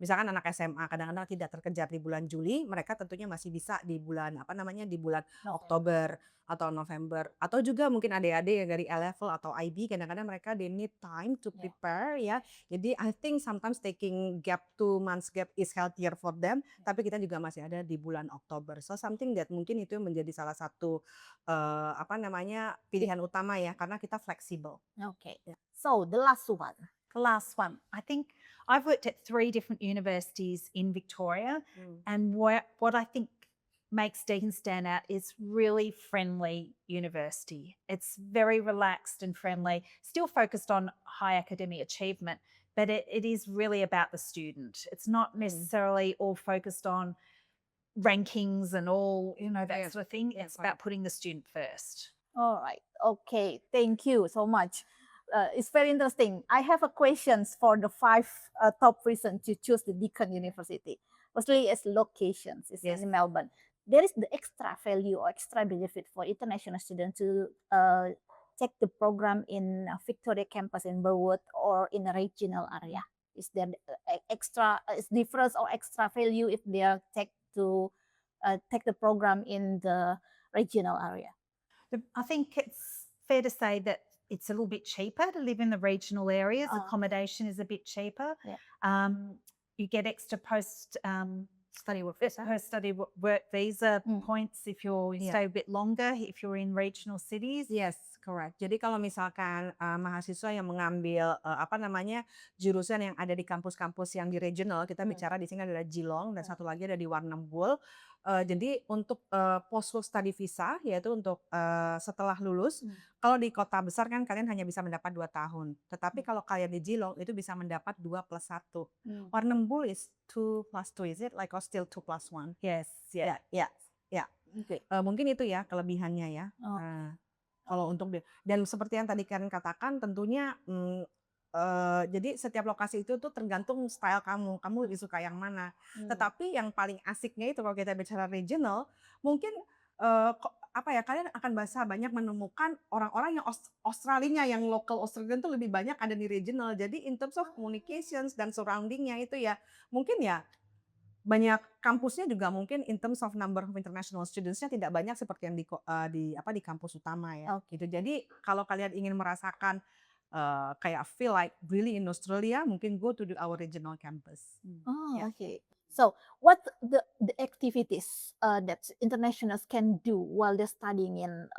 [SPEAKER 1] misalkan anak SMA kadang-kadang tidak terkejar di bulan Juli, mereka tentunya masih bisa di bulan, di bulan Oktober atau November. Atau juga mungkin adik-adik yang dari A-level atau IB, kadang-kadang mereka they need time to prepare ya. Jadi I think sometimes taking 2 months gap is healthier for them. Tapi kita juga masih ada di bulan Oktober. So something that mungkin itu menjadi salah satu pilihan utama ya, karena kita fleksibel.
[SPEAKER 2] Okay. So the last one.
[SPEAKER 3] The last one. I think I've worked at 3 different universities in Victoria, and what I think makes Deakin stand out is really friendly university. It's very relaxed and friendly, still focused on high academic achievement, but it is really about the student. It's not necessarily all focused on rankings and all, that sort of thing. It's about putting the student first.
[SPEAKER 2] All right. Okay. Thank you so much. It's very interesting. I have a questions for the 5 top reasons to choose the Deakin University. Firstly, is locations. It's in Melbourne. There is the extra value or extra benefit for international students to take the program in Victoria campus in Burwood or in a regional area. Is there extra difference or extra value if they are take the program in the regional area?
[SPEAKER 3] I think it's fair to say that it's a little bit cheaper to live in the regional areas. Accommodation is a bit cheaper.
[SPEAKER 2] Yeah.
[SPEAKER 3] You get extra
[SPEAKER 1] study work visa.
[SPEAKER 3] her study work visa
[SPEAKER 2] Mm.
[SPEAKER 3] points if you
[SPEAKER 1] Yeah.
[SPEAKER 3] stay a bit longer, if you're in regional cities.
[SPEAKER 1] Yes, correct. Jadi kalau misalkan mahasiswa yang mengambil apa namanya jurusan yang ada di kampus-kampus yang di regional, kita bicara di sini adalah Geelong dan satu lagi ada di Warrnambool. Jadi untuk post work study visa yaitu untuk setelah lulus, kalau di kota besar kan kalian hanya bisa mendapat 2 tahun. Tetapi kalau kalian di Geelong itu bisa mendapat 2+1. Warrnambool is 2+2, is it? Like or still 2+1?
[SPEAKER 3] Yes, yeah.
[SPEAKER 1] Ya, ya, ya.
[SPEAKER 2] Oke.
[SPEAKER 1] Mungkin itu ya kelebihannya ya.
[SPEAKER 2] Oh.
[SPEAKER 1] Kalau untuk dan seperti yang tadi Karen katakan tentunya jadi setiap lokasi itu tuh tergantung style kamu lebih suka yang mana. Tetapi yang paling asiknya itu kalau kita bicara regional, mungkin apa ya kalian akan banyak menemukan orang-orang yang Australinya yang local Australian tuh lebih banyak ada di regional. Jadi in terms of communications dan surroundingnya itu ya mungkin ya banyak kampusnya juga mungkin in terms of number of international students-nya tidak banyak seperti yang di kampus utama ya. Gitu. Jadi kalau kalian ingin merasakan kayak feel like really in Australia, mungkin go to our regional campus.
[SPEAKER 2] Oh,
[SPEAKER 1] Yeah.
[SPEAKER 2] okay. So, what the activities that internationals can do while they're studying in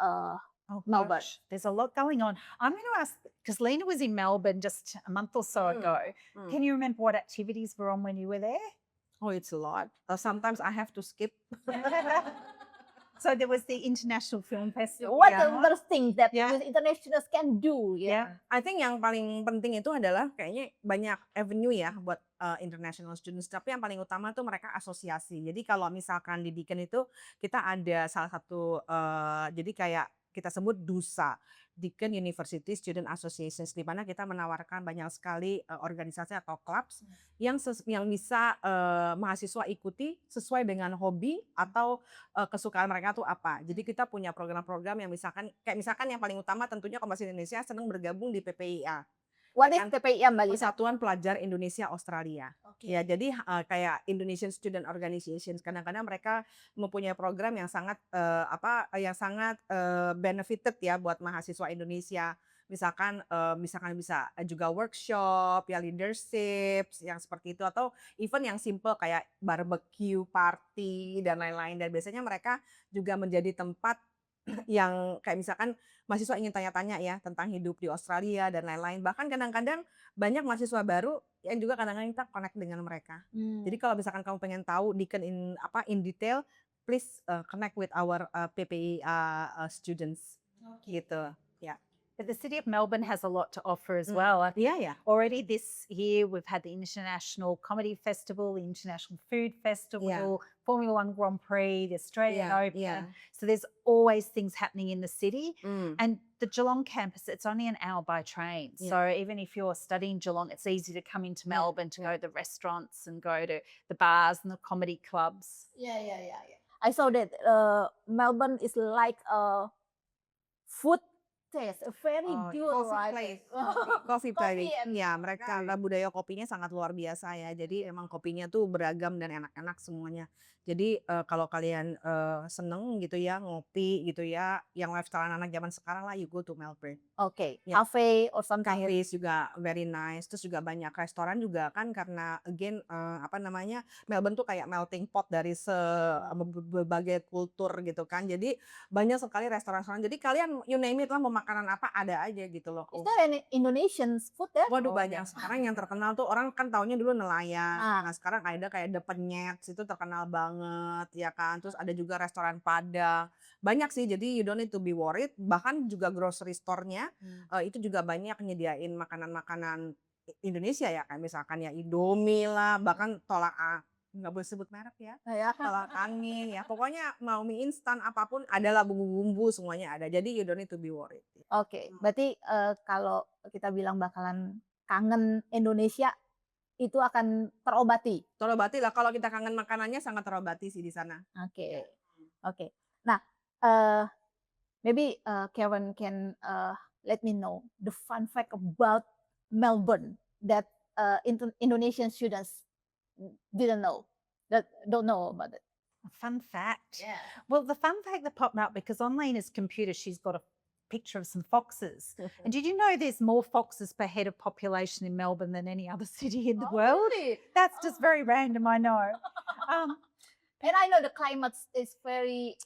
[SPEAKER 3] Oh,
[SPEAKER 2] Melbourne?
[SPEAKER 3] gosh, there's a lot going on. I'm going to ask, because Lena was in Melbourne just a month or so ago. Can you remember what activities were on when you were there?
[SPEAKER 1] Oh, it's a lot. Sometimes I have to skip.
[SPEAKER 3] So there was the International Film Festival.
[SPEAKER 2] What
[SPEAKER 1] Yeah.
[SPEAKER 2] other things that
[SPEAKER 1] Yeah.
[SPEAKER 2] internationals can do?
[SPEAKER 3] Yeah.
[SPEAKER 1] I think yang paling penting itu adalah kayaknya banyak avenue ya buat international students. Tapi yang paling utama tuh mereka asosiasi. Jadi kalau misalkan di Deakin itu kita ada salah satu jadi kayak kita sebut DUSA, Deakin University Student Associations, di mana kita menawarkan banyak sekali organisasi atau clubs yang bisa mahasiswa ikuti sesuai dengan hobi atau kesukaan mereka tuh apa. Jadi kita punya program-program yang misalkan yang paling utama tentunya Kompas Indonesia senang bergabung di PPIA.
[SPEAKER 2] What is PPIA, Mbak Lisa?
[SPEAKER 1] Persatuan Pelajar Indonesia Australia. Ya, jadi kayak Indonesian Student Organizations kadang-kadang mereka mempunyai program yang sangat benefited ya buat mahasiswa Indonesia. Misalkan bisa juga workshop, ya leadership yang seperti itu atau event yang simple kayak barbecue party dan lain-lain. Dan biasanya mereka juga menjadi tempat yang kayak misalkan mahasiswa ingin tanya-tanya ya tentang hidup di Australia dan lain-lain. Bahkan kadang-kadang banyak mahasiswa baru yang juga kadang-kadang kita connect dengan mereka. Jadi kalau misalkan kamu pengen tahu Deakin in detail, please connect with our PPI students. Gitu. Ya.
[SPEAKER 3] But the City of Melbourne has a lot to offer as well. I think
[SPEAKER 1] Iya ya.
[SPEAKER 3] already this year we've had the International Comedy Festival, the International Food Festival, Formula One Grand Prix, the Australian Open.
[SPEAKER 1] Yeah.
[SPEAKER 3] So there's always things happening in the city.
[SPEAKER 1] Mm.
[SPEAKER 3] And the Geelong campus, it's only an hour by train.
[SPEAKER 1] Yeah.
[SPEAKER 3] So even if you're studying Geelong, it's easy to come into Melbourne to go to the restaurants and go to the bars and the comedy clubs.
[SPEAKER 2] Yeah. I saw that Melbourne is like a food taste, a very good,
[SPEAKER 1] Coffee
[SPEAKER 2] right?
[SPEAKER 1] place. Coffee place.
[SPEAKER 2] and-
[SPEAKER 1] Ya, mereka budaya kopinya sangat luar biasa ya. Jadi emang kopinya tuh beragam dan enak-enak semuanya. Jadi kalau kalian seneng gitu ya ngopi gitu ya, yang lifestyle anak zaman sekarang lah, you go to Melbourne.
[SPEAKER 2] Okay,
[SPEAKER 1] Yeah.
[SPEAKER 2] cafe or something.
[SPEAKER 1] Cafes juga very nice. Terus juga banyak restoran juga kan karena again Melbourne tuh kayak melting pot dari berbagai kultur gitu kan. Jadi banyak sekali restoran-restoran. Jadi kalian you name it lah mau makanan apa ada aja gitu loh.
[SPEAKER 2] Is there any Indonesian food there?
[SPEAKER 1] Waduh banyak sekarang yang terkenal tuh orang kan taunya dulu nelayan.
[SPEAKER 2] Ah.
[SPEAKER 1] Nah sekarang ada kayak The Penyets itu terkenal banget ya kan. Terus ada juga restoran Padang. Banyak sih jadi you don't need to be worried. Bahkan juga grocery store-nya itu juga banyak nyediain makanan-makanan Indonesia ya kayak misalkan ya Indomie lah bahkan nggak boleh sebut merek ya.
[SPEAKER 2] Ya.
[SPEAKER 1] Tolak angin ya pokoknya mau mie instan apapun adalah bumbu-bumbu semuanya ada. Jadi you don't need to be worried.
[SPEAKER 2] Oke, berarti kalau kita bilang bakalan kangen Indonesia itu akan terobati.
[SPEAKER 1] Terobati lah kalau kita kangen makanannya sangat terobati sih di sana.
[SPEAKER 2] Oke. Nah, maybe Karen can let me know the fun fact about Melbourne that Indonesian students don't know about it.
[SPEAKER 3] A fun fact. Well, the fun fact that popped up because on Lena's computer, she's got a picture of some foxes. And did you know there's more foxes per head of population in Melbourne than any other city in the world?
[SPEAKER 2] Really?
[SPEAKER 3] That's just very random, I know.
[SPEAKER 2] And I know the climate is very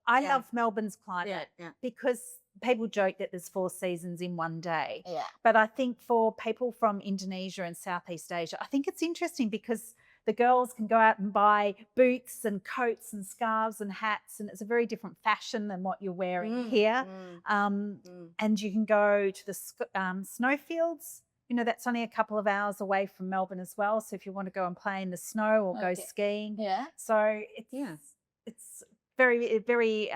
[SPEAKER 3] I
[SPEAKER 1] Yeah.
[SPEAKER 3] love Melbourne's climate
[SPEAKER 1] yeah.
[SPEAKER 3] because people joke that there's 4 seasons in one day.
[SPEAKER 2] yeah.
[SPEAKER 3] But I think for people from Indonesia and Southeast Asia, I think it's interesting because the girls can go out and buy boots and coats and scarves and hats, and it's a very different fashion than what you're wearing here. And you can go to the snowfields. You know, that's only a couple of hours away from Melbourne as well. So if you want to go and play in the snow or go
[SPEAKER 2] Okay.
[SPEAKER 3] skiing.
[SPEAKER 2] Yeah.
[SPEAKER 3] So
[SPEAKER 1] Yeah.
[SPEAKER 3] it's very, very,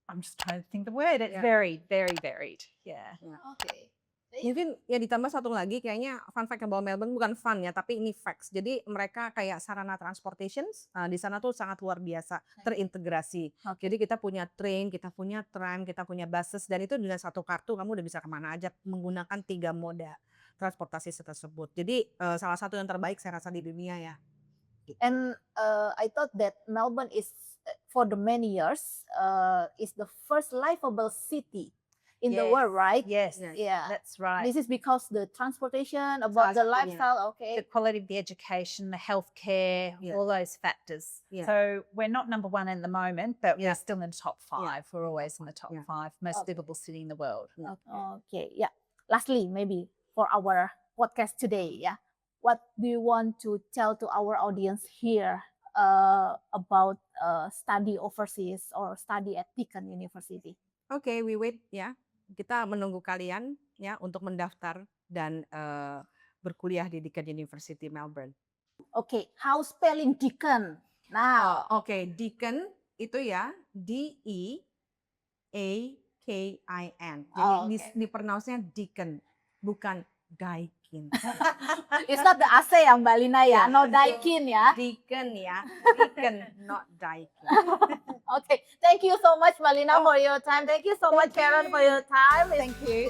[SPEAKER 3] I'm just trying to think the word. It's
[SPEAKER 1] Yeah.
[SPEAKER 3] very, very varied. Yeah.
[SPEAKER 2] Okay.
[SPEAKER 1] Mungkin ya ditambah satu lagi kayaknya fun fact about Melbourne bukan fun ya tapi ini facts. Jadi mereka kayak sarana transportation di sana tuh sangat luar biasa terintegrasi. Jadi kita punya train, kita punya tram, kita punya buses dan itu dengan satu kartu kamu udah bisa kemana aja menggunakan 3 moda transportasi tersebut. Jadi salah satu yang terbaik saya rasa di dunia ya.
[SPEAKER 2] And I thought that Melbourne is for the many years is the first livable city in the world, right?
[SPEAKER 3] Yes.
[SPEAKER 1] Yes.
[SPEAKER 2] Yeah.
[SPEAKER 3] That's right.
[SPEAKER 2] This is because the transportation, about the
[SPEAKER 1] Salah satunya.
[SPEAKER 2] lifestyle. Okay.
[SPEAKER 3] The quality of the education, the healthcare,
[SPEAKER 1] Yeah.
[SPEAKER 3] all those factors.
[SPEAKER 1] Yeah.
[SPEAKER 3] So we're not number 1 at the moment, but
[SPEAKER 1] Yeah.
[SPEAKER 3] we're still in the top 5. We're always in the top
[SPEAKER 1] Yeah.
[SPEAKER 3] 5 most
[SPEAKER 2] Okay.
[SPEAKER 3] livable city in the world.
[SPEAKER 2] Okay. Yeah. Lastly, maybe for our podcast today, yeah, what do you want to tell to our audience here about study overseas or study at Deakin University?
[SPEAKER 1] Oke, we wait ya. Kita menunggu kalian ya untuk mendaftar dan berkuliah di Deakin University Melbourne.
[SPEAKER 2] Okay, how spelling Deakin? Now,
[SPEAKER 1] Oke, Deakin itu ya D-E-A-K-I-n. Jadi di pronounce-nya Deakin, bukan Daikin.
[SPEAKER 2] it's not the AC ya Mbak Lina ya,
[SPEAKER 1] Yeah.
[SPEAKER 2] no Daikin ya.
[SPEAKER 1] Deakin ya, Deakin, not Daikin.
[SPEAKER 2] Okay, thank you so much Mbak Lina for your time. Thank you so much Karen for your time.
[SPEAKER 1] Thank you.